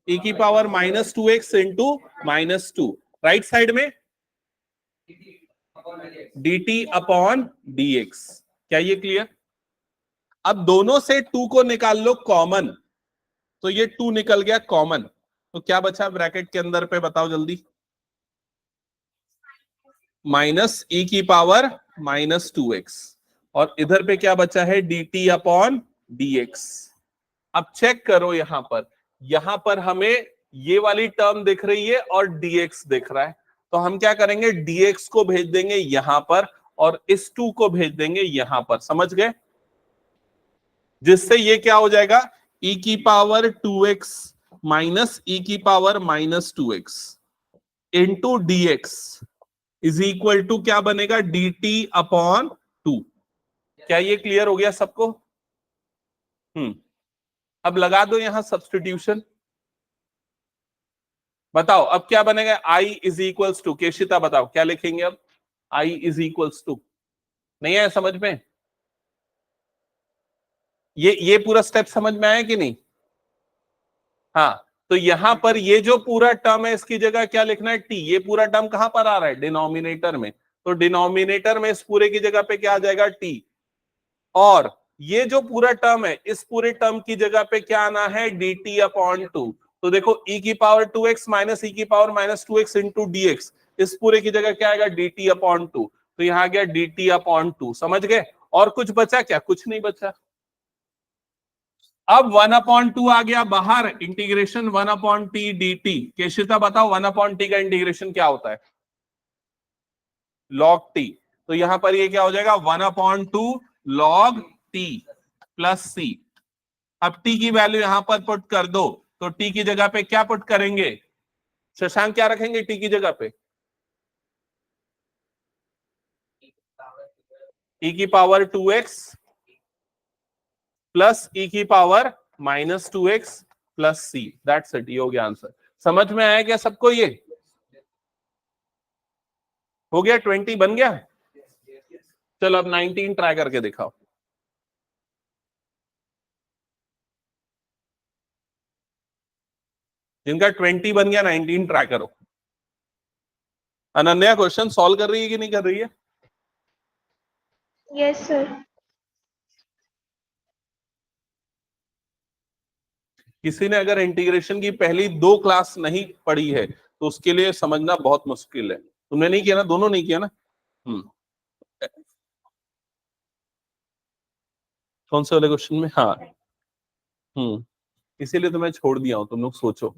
e की power -2x into -2, right side में dt अपॉन dx। क्या ये क्लियर? अब दोनों से 2 को निकाल लो कॉमन, तो ये 2 निकल गया कॉमन, तो क्या बचा ब्रैकेट के अंदर पे बताओ जल्दी? माइनस e की पावर -2x, और इधर पे क्या बचा है? dt upon dx। अब चेक करो यहां पर हमें ये वाली टर्म दिख रही है और dx दिख रहा है, तो हम क्या करेंगे? dx को भेज देंगे यहां पर और इस 2 को भेज देंगे यहां पर, समझ गए? जिससे ये क्या हो जाएगा? e की पावर 2x माइनस e की power -2x into dx is equal to क्या बनेगा? dt upon 2। क्या ये क्लियर हो गया सबको? अब लगा दो यहां सब्स्टिट्यूशन, बताओ अब क्या बनेगा? i इज इक्वल्स टू, केशिता बताओ क्या लिखेंगे अब? i इज इक्वल्स टू, नहीं आया समझ में? ये पूरा स्टेप समझ में आया कि नहीं? हाँ, तो यहां पर ये जो पूरा टर्म है इसकी जगह क्या लिखना है? t। ये पूरा टर्म कहां पर आ रहा है? डिनोमिनेटर में, तो डिनोमिनेटर में इस पूरे की जगह पे क्या आ जाएगा? t। और ये जो पूरा टर्म है इस पूरे टर्म की जगह पे क्या आना है? dt upon 2। तो देखो e की पावर 2x माइनस e की पावर -2x इंटू dx, इस पूरे की जगह क्या आएगा? dt upon 2। तो यहां आ गया dt अपॉन 2, समझ गए? और कुछ बचा क्या? कुछ नहीं बचा। अब 1/2 आ गया बाहर, इंटीग्रेशन 1/t dt। केशिता बताओ 1/t का इंटीग्रेशन क्या होता है? log t। तो यहां पर ये क्या हो जाएगा? 1/2 log t प्लस c। अब t की वैल्यू यहां पर पुट कर दो, तो t की जगह पे क्या पुट करेंगे? शशांक क्या रखेंगे t की जगह पे? e की पावर 2x प्लस e की power -2x plus c, that's it. ये हो गया आंसर। समझ में आया क्या सबको? ये हो गया, 20 बन गया। चलो अब 19 ट्राई करके दिखाओ। जिनका 20 बन गया 19 ट्राई करो। अनन्या क्वेश्चन सॉल्व कर रही है कि नहीं कर रही है? Yes sir. किसी ने अगर इंटीग्रेशन की पहली 2 क्लास नहीं पढ़ी है तो उसके लिए समझना बहुत मुश्किल है। तुमने नहीं किया ना? दोनों नहीं किया ना? हम्म कौन से वाले क्वेश्चन में? हाँ। इसीलिए तो मैं छोड़ दिया हूं, तुम लोग सोचो।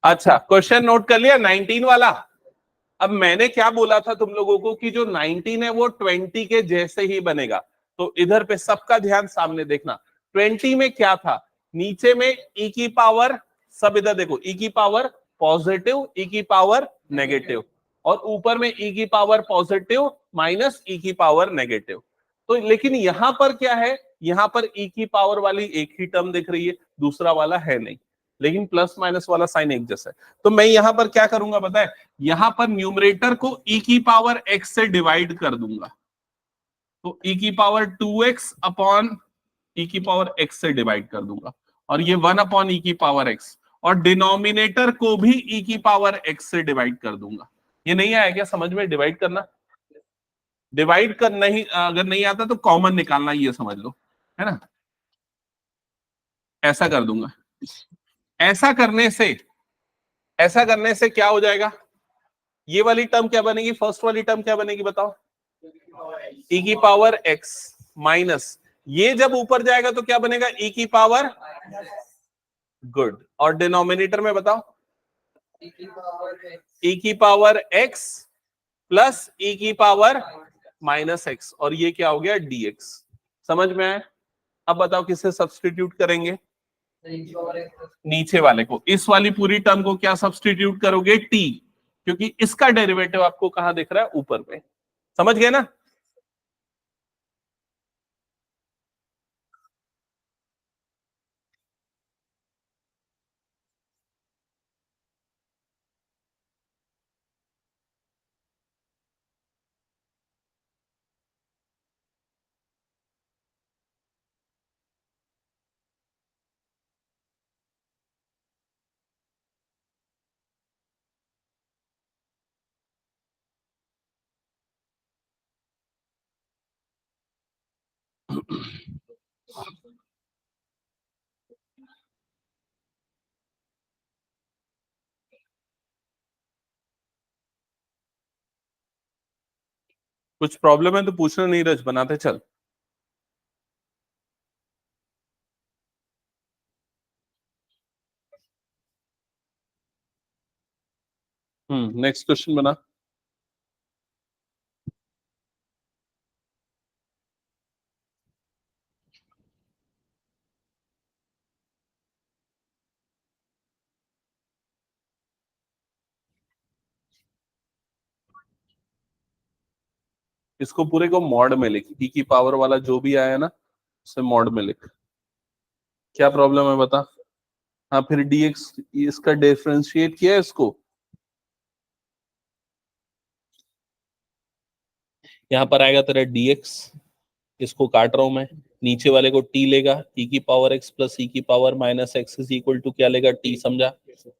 अच्छा, क्वेश्चन नोट कर लिया 19 वाला। अब मैंने क्या बोला था तुम लोगों को कि जो 19 है वो 20 के जैसे ही बनेगा, तो इधर पे सबका ध्यान सामने देखना। 20 में क्या था? नीचे में e की पावर, सब इधर देखो, e की पावर पॉजिटिव, e की पावर नेगेटिव, और ऊपर में e की पावर पॉजिटिव माइनस e की पावर नेगेटिव। तो लेकिन यहां पर क्या है? यहां पर e की पावर वाली एक ही टर्म दिख रही है, दूसरा वाला है नहीं, लेकिन प्लस माइनस वाला साइन एक जैसा है। तो मैं यहां पर क्या करूंगा पता है? यहां पर न्यूमरेटर को e की पावर x से डिवाइड कर दूंगा, तो e की पावर 2x अपॉन e की पावर x से डिवाइड कर दूंगा, और ये 1 अपॉन e की पावर x, और डिनोमिनेटर को भी e की पावर x से डिवाइड कर दूंगा। ये नहीं आया क्या समझ में? डिवाइड करना, डिवाइड कर नहीं, अगर नहीं आता तो कॉमन निकालना, ये समझ लो, है ना? ऐसा कर दूंगा। ऐसा करने से, ऐसा करने से क्या हो जाएगा? ये वाली टर्म क्या बनेगी? फर्स्ट वाली टर्म क्या बनेगी बताओ? e की पावर x माइनस, ये जब ऊपर जाएगा तो क्या बनेगा? e की पावर, गुड, और डिनोमिनेटर में बताओ? e की पावर x प्लस e की पावर -x, और ये क्या हो गया? dx। समझ में आया? अब बताओ किससे सब्सटीट्यूट करेंगे? नीचे वाले को, इस वाली पूरी टर्म को क्या सब्सटीट्यूट करोगे? t, क्योंकि इसका डेरिवेटिव आपको कहां दिख रहा है? ऊपर पे। समझ गए ना? कुछ प्रॉब्लम है तो पूछना, नीरज, बनाते चल। नेक्स्ट क्वेश्चन बना। इसको पूरे को मॉड में लिख, ई की पावर वाला जो भी आया ना उसे मॉड में लिख। क्या प्रॉब्लम है बता। हाँ फिर dx, इसका डिफरेंशिएट किया है इसको। यहाँ पर आएगा तेरा dx, इसको काट रहा हूं मैं, नीचे वाले को t लेगा, e की पावर x प्लस e की power minus x is equal to क्या लेगा, t, समझा।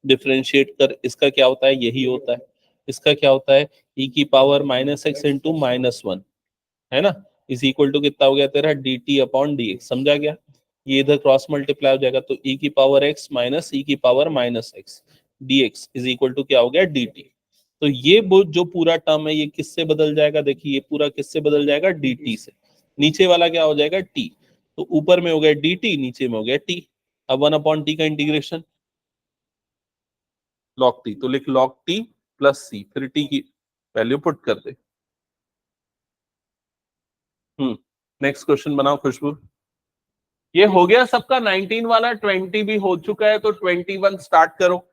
डिफरेंशिएट कर, इसका क्या होता है, यही होता है। इसका क्या होता है, e की पावर माइनस एक्स इंटू -1, है ना, इज इक्वल टू कितना हो गया तेरा, dt अपॉन dx, समझा गया। ये इधर क्रॉस मल्टीप्लाई हो जाएगा, तो e की पावर x माइनस e की power minus X dx is equal to क्या हो गया, dt। तो ये जो पूरा टर्म है ये किससे बदल जाएगा, देखिए ये पूरा किससे बदल जाएगा, dt से। नीचे वाला क्या हो जाएगा, t। तो ऊपर में हो गया dt, नीचे में हो गया t। अब 1/t का इंटीग्रेशन log t, तो लिख log t प्लस c, फिर t की वैल्यू पुट कर दे। नेक्स्ट क्वेश्चन बनाओ खुशबू। ये हो गया सबका 19 वाला, 20 भी हो चुका है, तो 21 स्टार्ट करो।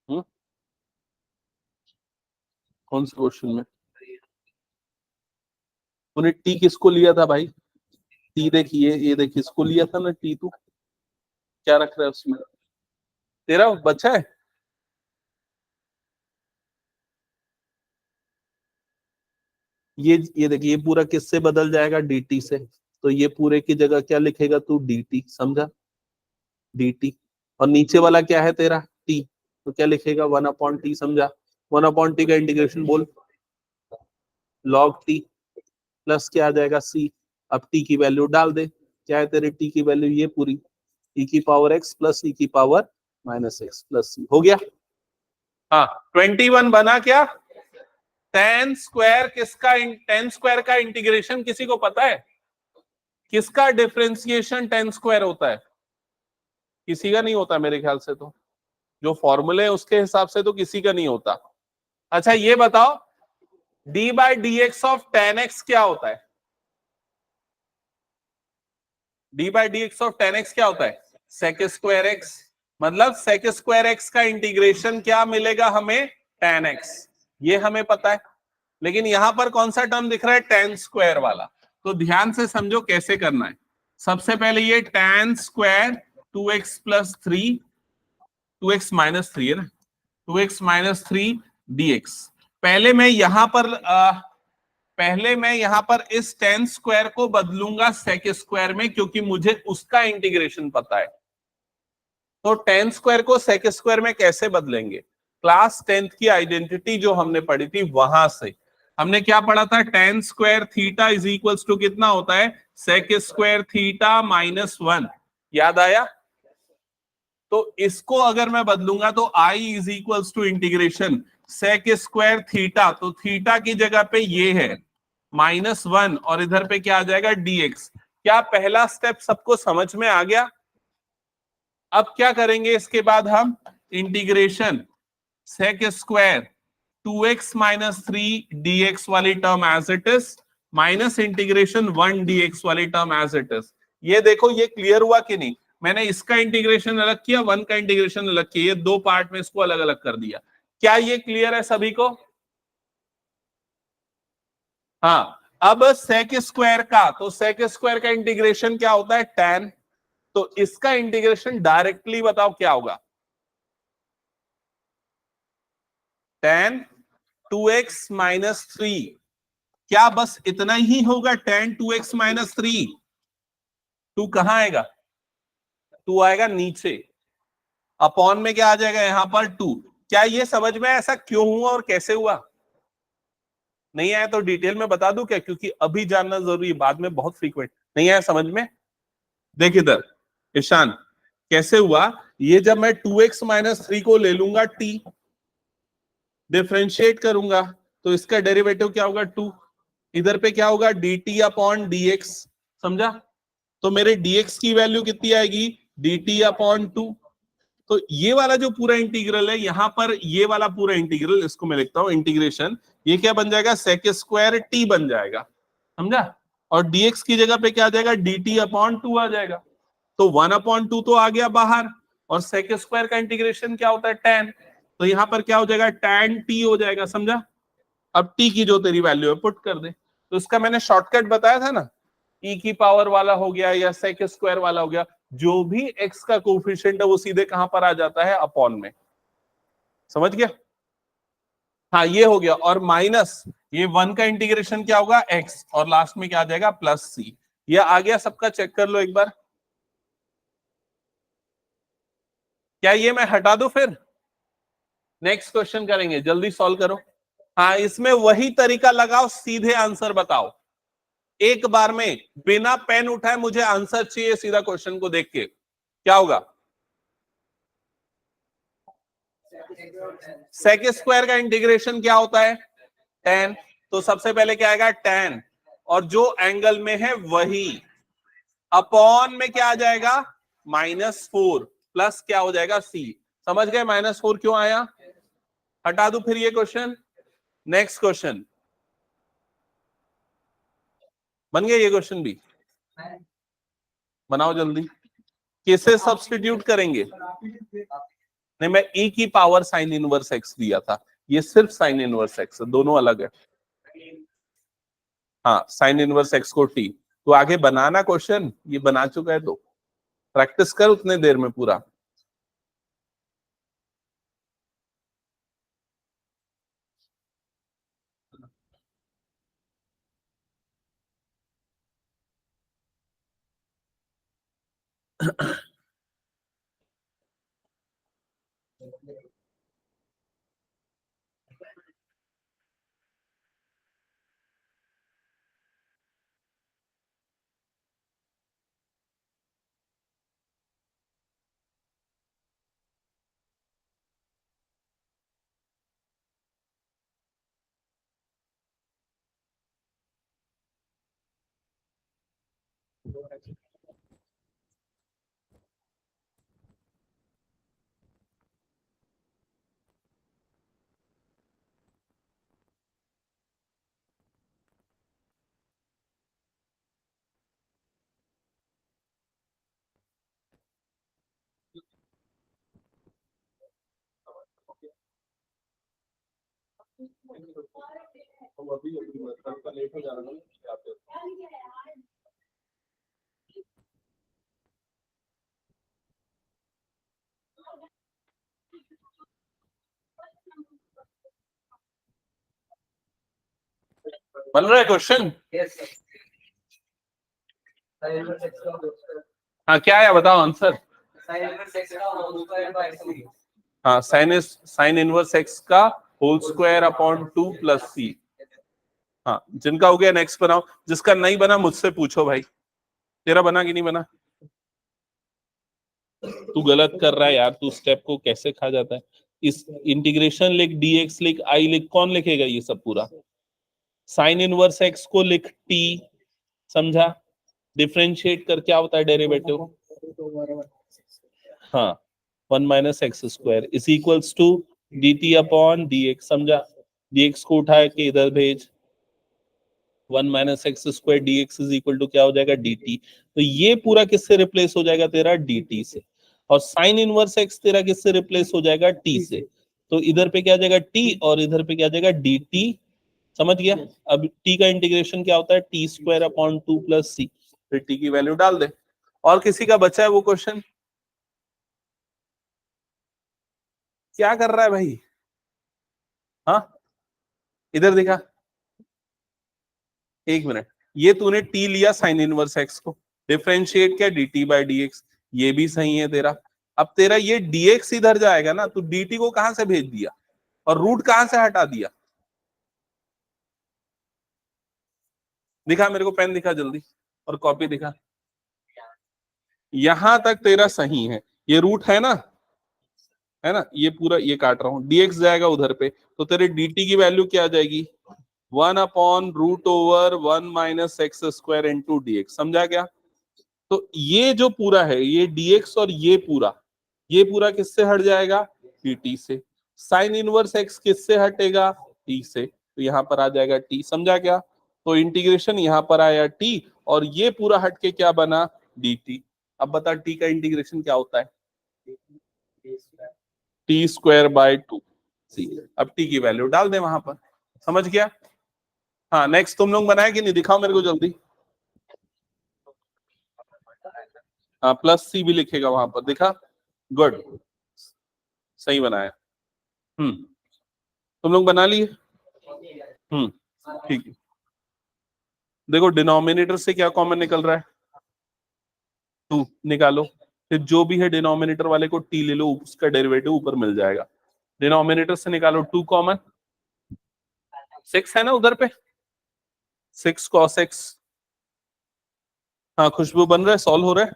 हम्म कौन से क्वेश्चन में। तूने टी किसको लिया था भाई, टी देखिए, ये देखिए इसको लिया था ना टी, तू क्या रख रहा है उसमें, तेरा बच्चा है। ये देखिए ये पूरा किससे बदल जाएगा, dt से। तो ये पूरे की जगह क्या लिखेगा तू, dt, समझा, dt। और नीचे वाला क्या है तेरा, t, तो क्या लिखेगा, 1/t, समझा। 1/t का इंटीग्रेशन बोल, log t प्लस क्या आ जाएगा, c। अब t की वैल्यू डाल दे, क्या है तेरे t की वैल्यू, ये पूरी e की पावर x प्लस e की power minus x plus c, हो गया। हाँ 21 बना क्या, टेन स्क्वायर का इंटीग्रेशन किसी को पता है, किसका डिफरेंशिएशन टेन स्क्वायर होता है, किसी का नहीं होता मेरे ख्याल से, तो जो फॉर्मूले है उसके हिसाब से तो किसी का नहीं होता। अच्छा ये बताओ, d by d x of ten x क्या होता है, d by d x of ten x क्या होता है, सेक स्क्वायर एक्स। मतलब सेक स्क्वायर एक्स का इंटीग्रेशन क्या मिलेगा हमें, टेन एक्स, ये हमें पता है। लेकिन यहां पर कौन सा टर्म दिख रहा है, टेन स्क्वायर वाला। तो ध्यान से समझो कैसे करना है। सबसे पहले ये ten square 2x plus 3, 2x minus 3 है ना, 2x माइनस 3 dx। पहले मैं यहां पर इस टेन स्क्वायर को बदलूंगा सेक स्क्वायर में, क्योंकि मुझे उसका इंटीग्रेशन पता है। तो टेन स्क्वायर को सेक स्क्वायर में कैसे बदलेंगे, क्लास 10th की आइडेंटिटी जो हमने पढ़ी थी वहां से। हमने क्या पढ़ा था, tan square theta is equals to कितना होता है, सेक स्क्वायर थीटा -1, याद आया। तो इसको अगर मैं बदलूंगा तो i is equals to integration sec square theta, तो थीटा की जगह पे ये है -1, और इधर पे क्या आ जाएगा, dx। क्या पहला स्टेप सबको समझ में आ गया। अब क्या करेंगे इसके बाद हम, integration sec square 2x minus 3 dx वाली term as it is, minus integration 1 dx वाली टर्म एज इट इज। ये देखो ये क्लियर हुआ कि नहीं, मैंने इसका इंटीग्रेशन अलग किया, 1 का इंटीग्रेशन अलग किया, ये दो पार्ट में इसको अलग अलग कर दिया। क्या ये क्लियर है सभी को। हाँ अब सेक स्क्वायर का, तो सेक स्क्वायर का इंटीग्रेशन क्या होता है, tan। तो इसका इंटीग्रेशन डायरेक्टली बताओ क्या होगा, tan 2x माइनस 3। क्या बस इतना ही होगा, tan 2x माइनस 3, टू कहां आएगा, 2 आएगा नीचे, अपॉन में क्या आ जाएगा यहां पर 2। क्या ये समझ में ऐसा क्यों हुआ और कैसे हुआ? नहीं आया तो डिटेल में बता दूं क्या, क्योंकि अभी जानना जरूरी है, बाद में बहुत फ्रीक्वेंट नहीं आया समझ में। देख इधर ईशान, कैसे हुआ ये, जब मैं 2x माइनस 3 को ले लूंगा t, डिफ्रेंशिएट करूंगा तो इसका डेरिवेटिव क्या होगा 2, इधर पे क्या होगा dt अपॉन dx, समझा? तो मेरे dx की वैल्यू कितनी आएगी, dt अपॉन 2। तो ये वाला जो पूरा इंटीग्रल है यहां पर, ये वाला पूरा इंटीग्रल, इसको मैं लिखता हूं इंटीग्रेशन, ये क्या बन जाएगा सेक स्क्वायर t बन जाएगा, समझा? और dx की जगह पे क्या आ जाएगा, dt अपॉन 2 आ जाएगा। तो 1 अपॉन 2 तो आ गया बाहर, और सेक स्क्वायर का इंटीग्रेशन क्या होता है tan, तो यहां पर क्या हो जाएगा tan t हो जाएगा, समझा? अब t की जो तेरी वैल्यू है पुट कर दे। तो इसका मैंने शॉर्टकट बताया था ना, e की पावर वाला हो गया या सेक स्क्वायर वाला हो गया, जो भी x का कोफिशिएंट है वो सीधे कहां पर आ जाता है, अपॉन में। समझ गया? हाँ ये हो गया, और माइनस ये 1 का इंटीग्रेशन क्या होगा x, और लास्ट में क्या आ जाएगा प्लस c। ये आ गया सबका, चेक कर लो एक बार। क्या ये मैं हटा दूं फिर? नेक्स्ट क्वेश्चन करेंगे, जल्दी सॉल्व करो। हाँ इसमें वही तरीका लगाओ, सीधे आंसर बताओ एक बार में, बिना पेन उठाए मुझे आंसर चाहिए सीधा क्वेश्चन को देख के। क्या होगा? सेक स्क्वायर का इंटीग्रेशन क्या होता है, tan। तो सबसे पहले क्या आएगा tan, और जो एंगल में है वही, अपॉन में क्या आ जाएगा -4, प्लस क्या हो जाएगा c। समझ गए -4 क्यों आया? हटा दू फिर ये क्वेश्चन। नेक्स्ट क्वेश्चन बन गया, ये क्वेश्चन भी बनाओ जल्दी। किसे सब्स्टिट्यूट करेंगे? नहीं, मैं e की पावर साइन इनवर्स x दिया था, ये सिर्फ साइन इनवर्स x है, दोनों अलग है। हाँ साइन इनवर्स x को t। तो आगे बनाना क्वेश्चन, ये बना चुका है तो प्रैक्टिस कर उतने देर में पूरा। बन रहा है क्वेश्चन? हाँ क्या है बताओ आंसर। हाँ साइन इनवर्स x का whole square upon 2 plus c। हाँ जिनका हो गया नेक्स्ट बनाओ, जिसका नहीं बना मुझसे पूछो भाई। तेरा बना कि नहीं बना? तू गलत कर रहा है यार, तू स्टेप को कैसे खा जाता है। इस इंटीग्रेशन लिख, dx लिख, i लिख, कौन लिखेगा ये सब पूरा? साइन इनवर्स x को लिख t, समझा? डिफरेंशिएट कर क्या होता है डेरिवेटिव, हाँ 1 minus X square is equals to dt upon dx, समझा? dx को उठा के इधर भेज, 1 minus X square dx is equal to क्या हो जाएगा dt। तो ये पूरा किससे रिप्लेस हो जाएगा तेरा, dt से। और साइन इनवर्स x तेरा किससे रिप्लेस हो जाएगा, t से। तो इधर पे क्या आ जाएगा t, और इधर पे क्या आ जाएगा dt। समझ गया? अब t का इंटीग्रेशन क्या होता है, टी स्क्वायर अपॉन 2 प्लस सी। फिर t की वैल्यू डाल दे। और किसी का बचा है वो क्वेश्चन? क्या कर रहा है भाई? हाँ इधर दिखा, एक मिनट। ये तूने t लिया साइन इनवर्स x को, डिफरेंशिएट किया dt बाई dx, ये भी सही है तेरा। अब तेरा ये dx इधर जाएगा ना, तो dt को कहां से भेज दिया और रूट कहां से हटा दिया? दिखा मेरे को, पेन दिखा जल्दी, और कॉपी दिखा। यहां तक तेरा सही है, ये रूट है ना, ये पूरा ये काट रहा हूं, dx जाएगा उधर पे, तो तेरे dt की वैल्यू क्या आ जाएगी? 1/√1 - x² इंटू dx। समझा क्या? तो ये जो पूरा है, ये dx और ये पूरा किससे हट जाएगा? dt से। साइन इनवर्स x किससे हटेगा? t से। तो यहाँ पर आ जाएगा t। समझा क्या? तो इंटीग्रेशन यहाँ पर आया t, और ये पूरा हट के क्या बना? dt। अब बता t का इंटीग्रेशन क्या होता है? t² / 2। अब t की वैल्यू डाल दे वहां पर। समझ गया? हाँ, नेक्स्ट तुम लोग बनाए कि नहीं? दिखाओ मेरे को जल्दी। हाँ, +c भी लिखेगा वहां पर, दिखा? गुड, सही बनाया। तुम लोग बना लिए? ठीक है। देखो डिनोमिनेटर से क्या कॉमन निकल रहा है? 2 निकालो। फिर जो भी है डिनोमिनेटर वाले को t ले लो, उसका डेरिवेटिव ऊपर मिल जाएगा। डिनोमिनेटर से निकालो 2 कॉमन, 6 है ना उधर पे, 6 cos x। हाँ, खुशबू बन रहा है, सॉल्व हो रहा है।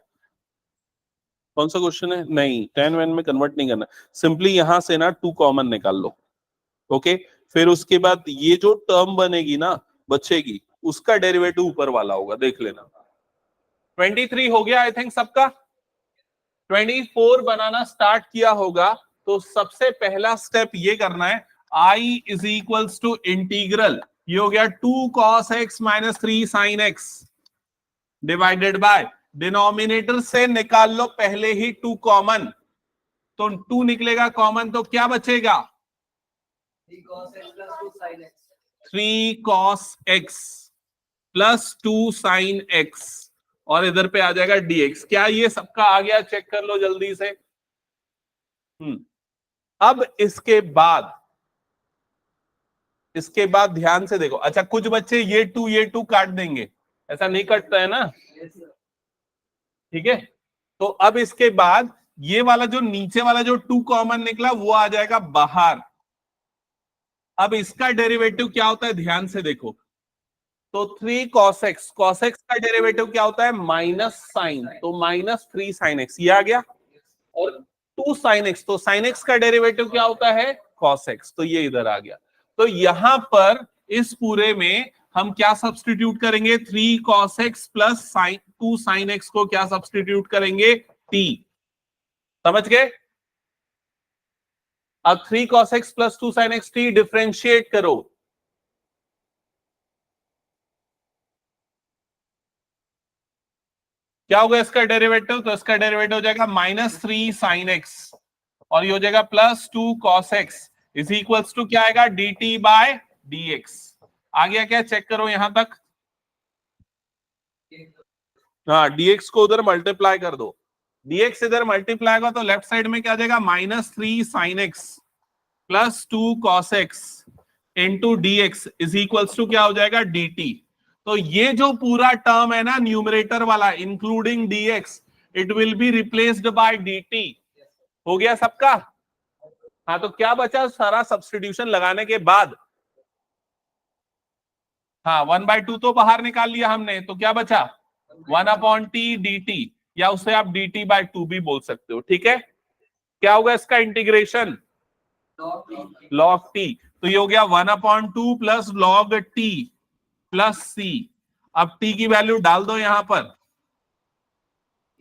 कौन सा क्वेश्चन है? नहीं, tan वैन में कन्वर्ट नहीं करना, सिंपली यहां से ना 2 कॉमन निकाल लो। ओके, फिर उसके बाद ये जो टर्म बनेगी ना, बचेगी, उसका डेरिवेटिव ऊपर वाला होगा, देख लेना। 23 हो गया आई थिंक सबका। 24 बनाना स्टार्ट किया होगा, तो सबसे पहला स्टेप ये करना है, I is equals to integral, ये हो गया 2 cos x - 3 sin x divided by, denominator से निकाल लो पहले ही 2 कॉमन, तो 2 निकलेगा कॉमन, तो क्या बचेगा? 3 cos x plus 2 sin x, और इधर पे आ जाएगा dx। क्या ये सबका आ गया? चेक कर लो जल्दी से। अब इसके बाद ध्यान से देखो। अच्छा, कुछ बच्चे ये टू काट देंगे, ऐसा नहीं कटता है ना, ठीक है? तो अब इसके बाद ये वाला जो नीचे वाला जो 2 कॉमन निकला, वो आ जाएगा बाहर। अब इसका डेरिवेटिव क्या होता है, ध्यान से देखो। तो 3 cos x, का डेरिवेटिव क्या होता है? माइनस साइन, तो -3 sin x, ये आ गया। और 2 sin x, तो sin x का डेरिवेटिव क्या होता है? cos x, तो ये इधर आ गया। तो यहां पर इस पूरे में हम क्या सब्सटीट्यूट करेंगे? 3 cos x plus 2 sin x को क्या सब्सटीट्यूट करेंगे? t। समझ गए? अब 3 cos x plus 2 sin x t differentiate करो। क्या होगा इसका डेरिवेटिव? तो इसका डेरिवेटिव हो जाएगा -3 sin x, और ये हो जाएगा +2 cos x is equals to क्या आएगा? dt by dx। आ गया क्या? चेक करो यहां तक। हाँ, dx को उधर मल्टीप्लाई कर दो, dx इधर मल्टीप्लाई होगा तो लेफ्ट साइड में क्या आ जाएगा? -3 sin x plus 2 cos x into dx is equals to क्या हो जाएगा? dt। तो ये जो पूरा टर्म है ना, न्यूमरेटर वाला including dx, it will be replaced by dt। हो गया सबका? हाँ, तो क्या बचा सारा सब्स्टिट्यूशन लगाने के बाद? हाँ, 1/2 तो बाहर निकाल लिया हमने, तो क्या बचा? 1/t dt, या उसे आप dt/2 भी बोल सकते हो, ठीक है? क्या होगा इसका इंटीग्रेशन? log t, तो ये हो गया 1/2 plus log t plus c। अब t की वैल्यू डाल दो यहां पर,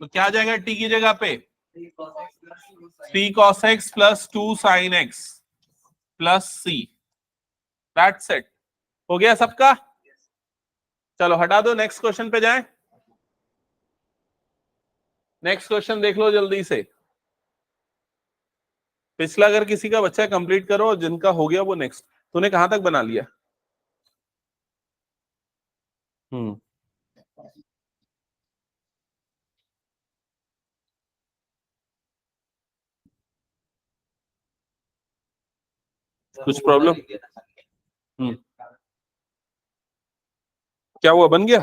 तो क्या आ जाएगा t की जगह पे? 3 cos x plus 2 sin x plus c। That's it. हो गया सबका? चलो हटा दो, नेक्स्ट क्वेश्चन पे जाएं। नेक्स्ट क्वेश्चन देख लो जल्दी से। पिछला अगर किसी का बच्चा कंप्लीट करो, और जिनका हो गया वो नेक्स्ट। तूने कहां तक बना लिया? हम्म कुछ प्रॉब्लम? हम्म क्या हुआ, बन गया?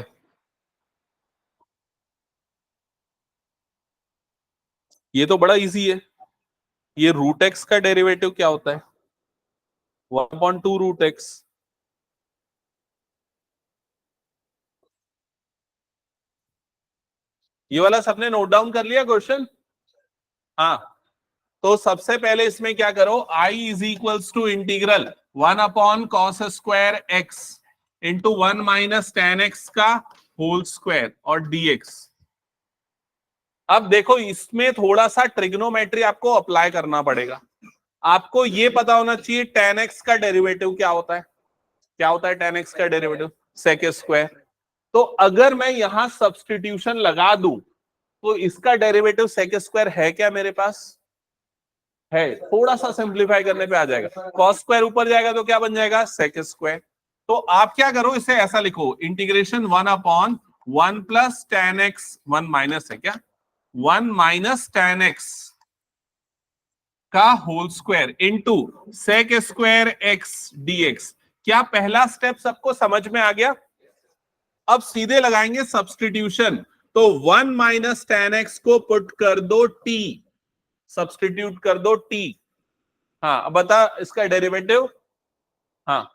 ये तो बड़ा इजी है। ये रूट एक्स का डेरिवेटिव क्या होता है? 1/2 रूट एक्स। ये वाला सबने नोट डाउन कर लिया क्वेश्चन? हाँ, तो सबसे पहले इसमें क्या करो, I is equals to integral 1/cos² x into 1 minus tan x का होल स्क्वायर और dx। अब देखो इसमें थोड़ा सा ट्रिग्नोमेट्री आपको अप्लाई करना पड़ेगा। आपको ये पता होना चाहिए tan x का डेरिवेटिव क्या होता है। क्या होता है tan x का डेरिवेटिव? Sec square. तो अगर मैं यहां सब्सटीट्यूशन लगा दूं तो इसका डेरिवेटिव सेक स्क्वायर है क्या मेरे पास? है। थोड़ा सा सिंप्लीफाई करने पे आ जाएगा, कॉस स्क्वायर ऊपर जाएगा तो क्या बन जाएगा? Sec square. तो आप क्या करो, इसे ऐसा लिखो, integration 1/1 plus tan x, 1 minus है क्या, 1 माइनस tan x का whole square into sec square x dx। क्या पहला स्टेप सबको समझ में आ गया? अब सीधे लगाएंगे सब्सटीट्यूशन। तो 1 माइनस tan x को पुट कर दो t, सब्सटीट्यूट कर दो t। हाँ, अब बता इसका डेरिवेटिव। हाँ,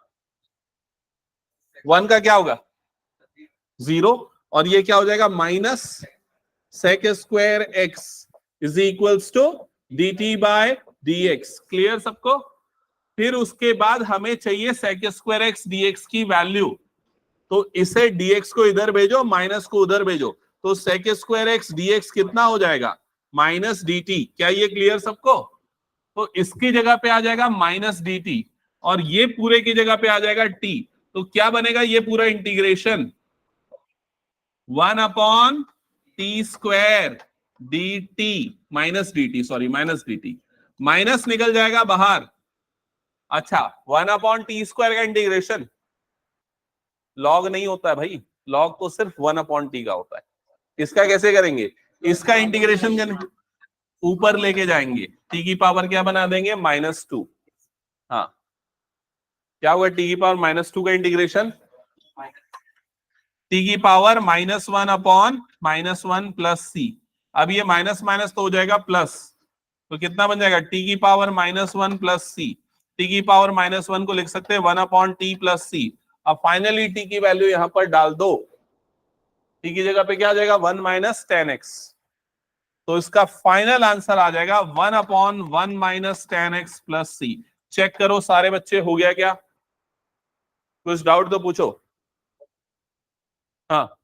1 का क्या होगा? 0। और ये क्या हो जाएगा? Minus sec square x is equals to dt by dx। Clear सबको? फिर उसके बाद हमें चाहिए सेक स्क्वायर x dx की वैल्यू। तो इसे dx को इधर भेजो, माइनस को उधर भेजो, तो सेक स्क्वायर x dx कितना हो जाएगा? Minus dt। क्या ये क्लियर सबको? तो इसकी जगह पे आ जाएगा माइनस dt और ये पूरे की जगह पे आ जाएगा t। तो क्या बनेगा ये पूरा integration? 1/t² dt minus dt, sorry minus dt, minus निकल जाएगा बाहर। अच्छा, 1/t² का इंटीग्रेशन लॉग नहीं होता है भाई, लॉग तो सिर्फ 1/t का होता है। इसका कैसे करेंगे? इसका इंटीग्रेशन करने ऊपर लेके जाएंगे, t की पावर क्या बना देंगे? -2। हाँ, क्या होगा t की पावर -2 का इंटीग्रेशन? t की पावर -1/-1 प्लस c। अब ये माइनस माइनस तो हो जाएगा प्लस, तो कितना बन जाएगा? t की पावर -1 प्लस c। t की पावर -1 को लिख सकते हैं 1/t प्लस c। अब फाइनली t की वैल्यू यहां पर डाल दो, t की जगह पे क्या आ जाएगा? 1 माइनस tan x। तो इसका फाइनल आंसर आ जाएगा 1/1 minus tan x plus c। Check करो सारे बच्चे, हो गया क्या? कुछ डाउट तो पूछो। हाँ,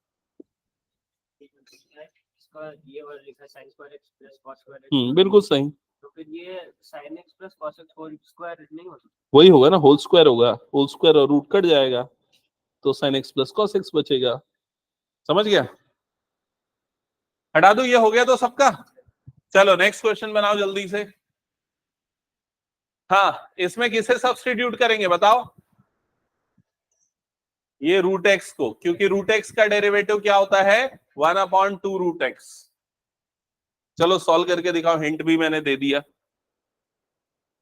ये वाला लिखा sin square x plus cos square x। बिल्कुल सही। तो फिर ये sin x plus cos x whole square नहीं होता? वही होगा ना, होल स्क्वायर होगा, होल स्क्वायर और रूट कट जाएगा तो sin x plus cos x बचेगा। समझ गया? हटा दो, ये हो गया तो सबका। चलो नेक्स्ट क्वेश्चन बनाओ जल्दी से। हाँ, इसमें किसे सब्स्टिट्यूट करेंगे बताओ? ये रूट एक्स को, क्योंकि रूट एक्स का डेरिवेटिव क्या होता है? 1/2 रूट एक्स। चलो सॉल्व करके दिखाओ, हिंट भी मैंने दे दिया।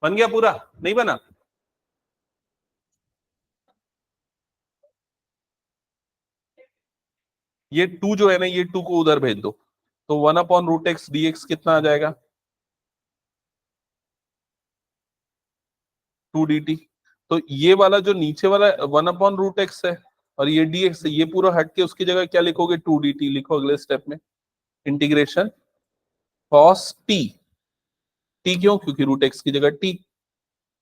बन गया पूरा? नहीं बना? ये 2 जो है ना, ये 2 को उधर भेज दो, तो 1/√x dx कितना आ जाएगा? 2 dt। तो ये वाला जो नीचे वाला 1/√x है और ये dx है, ये पूरा हट के उसकी जगह क्या लिखोगे? 2 dt लिखो अगले स्टेप में। Integration cos t। t क्यों? क्योंकि रूट एक्स की जगह t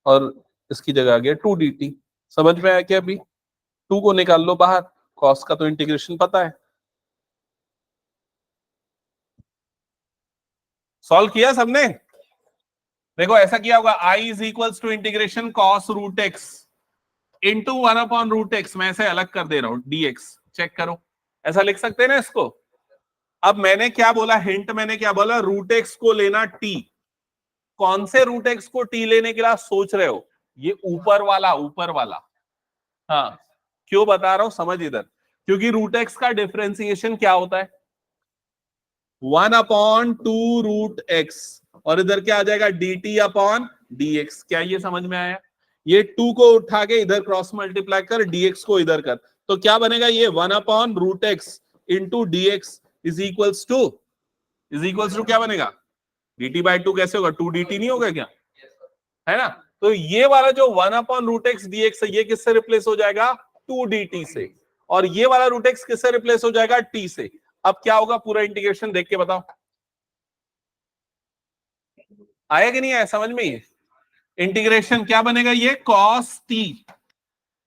और इसकी जगह आ गया 2 dt। समझ में आया क्या? अभी 2 को निकाल लो बाहर, cos का तो इंटीग्रेशन पता है। सॉल्व किया सबने? देखो ऐसा किया होगा, I is equals to integration cos root X into 1/√x। मैं ऐसे अलग कर दे रहा हूं, dx। चेक करो, ऐसा लिख सकते हैं ना इसको। अब मैंने क्या बोला, हिंट मैंने क्या बोला? रूट एक्स को लेना t। कौन से रूट एक्स को t लेने के लिए सोच रहे हो? ये ऊपर वाला, ऊपर वाला। हाँ, क्यों बता रहा हूं समझ इधर, क्योंकि रूट एक्स का डिफरेंशिएशन क्या होता है? 1/2 रूट एक्स, और इधर क्या आ जाएगा? dt upon dx। क्या ये समझ में आया? ये 2 को उठा के इधर क्रॉस मल्टीप्लाई कर, dx को इधर कर, तो क्या बनेगा? ये 1/√x into dx is equals to क्या बनेगा? dt बाय 2 कैसे होगा, 2 dt नहीं होगा क्या, है ना। तो ये वाला जो 1/√x dx है ये किससे रिप्लेस हो जाएगा, 2 dt से, और ये वाला √x किससे रिप्लेस हो जाएगा, t से। अब क्या होगा, पूरा इंटीग्रेशन देख के बताओ, आया कि नहीं आया समझ में। इंटीग्रेशन क्या बनेगा, ये cos t,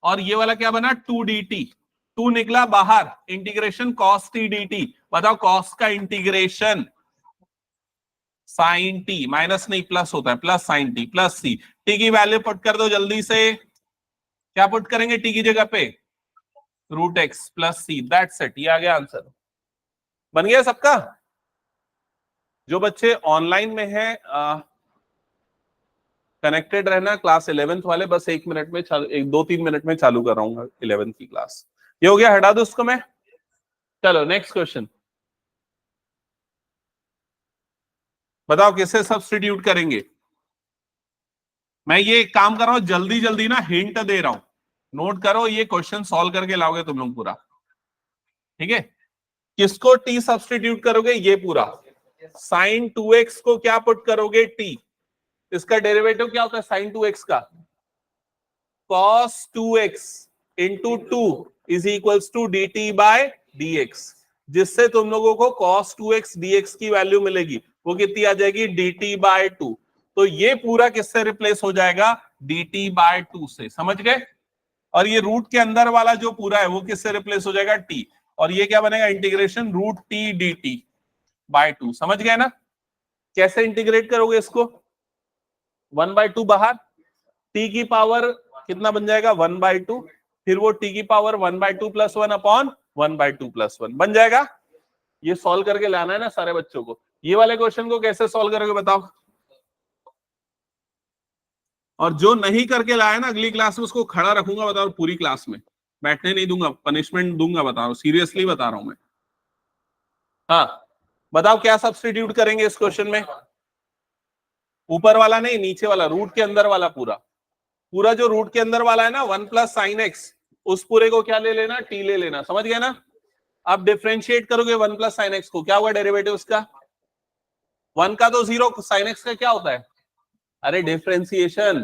और ये वाला क्या बना 2 dt, 2 निकला बाहर, इंटीग्रेशन cos t dt। बताओ cos का इंटीग्रेशन sin t, माइनस नहीं प्लस होता है, plus sin t plus c, t की वैल्यू पुट कर दो जल्दी से, क्या पुट करेंगे t की जगह पे, √x plus c, that's it, ये आ गया आंसर, बन गया सबका। जो बच्चे ऑनलाइन में हैं कनेक्टेड रहना, क्लास 11th वाले बस 1 मिनट में 2-3 मिनट में चालू कर रहा हूँ 11th की क्लास। ये हो गया, हटा दो उसको मैं। चलो नेक्स्ट क्वेश्चन, बताओ किसे सब्स्टिट्यूट करेंगे। मैं ये काम कर रहा हूं जल्दी जल्दी ना, हिंट दे रहा हूं, नोट करो, ये क्वेश्चन सॉल्व करके लाओगे तुम लोग पूरा, ठीक है। किसको t सब्स्टिट्यूट करोगे, ये पूरा sin 2x को क्या पुट करोगे, t, इसका डेरिवेटिव क्या होता है sin 2x का, cos 2x into 2 is equals to dt by dx, जिससे तुम लोगों को cos 2x dx की वैल्यू मिलेगी, वो कितनी आ जाएगी, dt बाय 2। तो ये पूरा किससे रिप्लेस हो जाएगा, dt बाय 2 से, समझ गए। और ये रूट के अंदर वाला जो पूरा है वो किससे रिप्लेस हो जाएगा, t, और ये क्या बनेगा, इंटीग्रेशन √t dt बाय 2, समझ गए ना। कैसे इंटीग्रेट करोगे इसको, 1/2 बाहर, t की पावर कितना बन जाएगा, 1/2, फिर वो t की पावर 1/2 + 1 अपॉन 1/2 + 1 बन जाएगा। ये सॉल्व करके लाना है ना सारे बच्चों को। ये वाले क्वेश्चन को कैसे सॉल्व करोगे बताओ, और जो नहीं करके लाया ना अगली क्लास में उसको खड़ा रखूंगा, बताओ पूरी क्लास में, बैठने नहीं दूंगा, पनिशमेंट दूंगा, बताओ सीरियसली बता रहा हूं मैं। हाँ बताओ क्या सब्स्टिट्यूट करेंगे इस क्वेश्चन में, ऊपर वाला नहीं, नीचे वाला, रूट के अंदर वाला, पूरा पूरा जो रूट के अंदर वाला है ना, 1 + sin x, उस पूरे को क्या ले लेना, t ले लेना, समझ गए ना। अब डिफरेंशिएट करोगे 1 + sin x को, क्या होगा डेरिवेटिव उसका, 1 का तो 0, sin x का क्या होता है, अरे डिफरेंशिएशन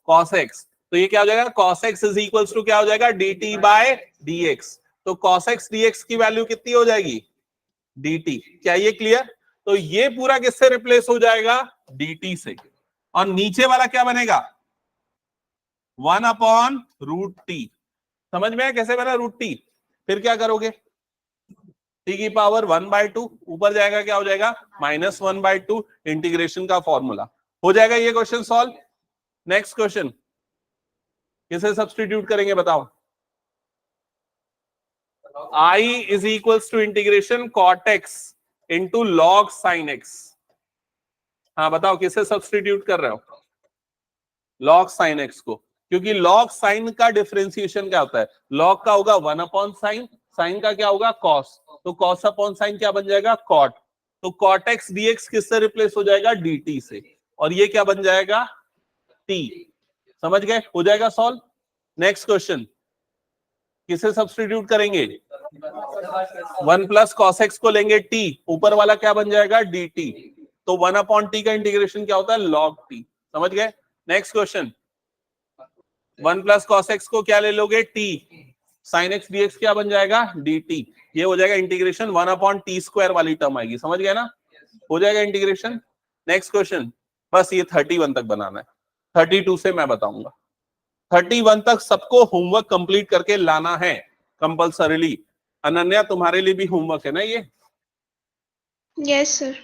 cos x, तो ये क्या हो जाएगा, cos x is equals to क्या हो जाएगा, dt बाय dx। तो cos x dx की वैल्यू कितनी हो जाएगी, dt, क्या ये क्लियर। तो ये पूरा किससे रिप्लेस हो जाएगा, dt से, और नीचे वाला क्या बनेगा, 1/√t, समझ में है कैसे बना √t। फिर क्या करोगे, t की पावर 1/2, ऊपर जाएगा क्या हो जाएगा, -1/2, इंटीग्रेशन का फॉर्मूला हो जाएगा। ये क्वेश्चन सॉल्व। नेक्स्ट क्वेश्चन, किसे सब्स्टिट्यूट करेंगे बताओ, I is equals to integration cot x into log sin x। हाँ बताओ किसे सब्स्टिट्यूट कर रहे हो, log sin x को, क्योंकि log sin का डिफरेंशिएशन क्या होता है, log का होगा 1/sin, sin का क्या होगा cos, तो cos अपॉन sin क्या बन जाएगा, cot, तो cot x dx किससे रिप्लेस हो जाएगा, dt से, और ये क्या बन जाएगा, t, समझ गए, हो जाएगा सॉल्व। नेक्स्ट क्वेश्चन, किसे सब्स्टिट्यूट करेंगे, 1 + cos x को लेंगे t, ऊपर वाला क्या बन जाएगा, dt, तो 1/t का इंटीग्रेशन क्या होता है, log t, समझ गए। नेक्स्ट क्वेश्चन, 1 + cos x को क्या ले लोगे, t, sin x dx क्या बन जाएगा, dt, ये हो जाएगा इंटीग्रेशन 1/t² वाली टर्म आएगी, समझ गए ना, हो जाएगा इंटीग्रेशन। नेक्स्ट क्वेश्चन, बस ये 31 तक बनाना है, 32 से मैं बताऊंगा। 31 तक सबको होमवर्क कंप्लीट करके लाना है कंपल्सरीली। अनन्या तुम्हारे लिए भी होमवर्क है ना ये, यस सर।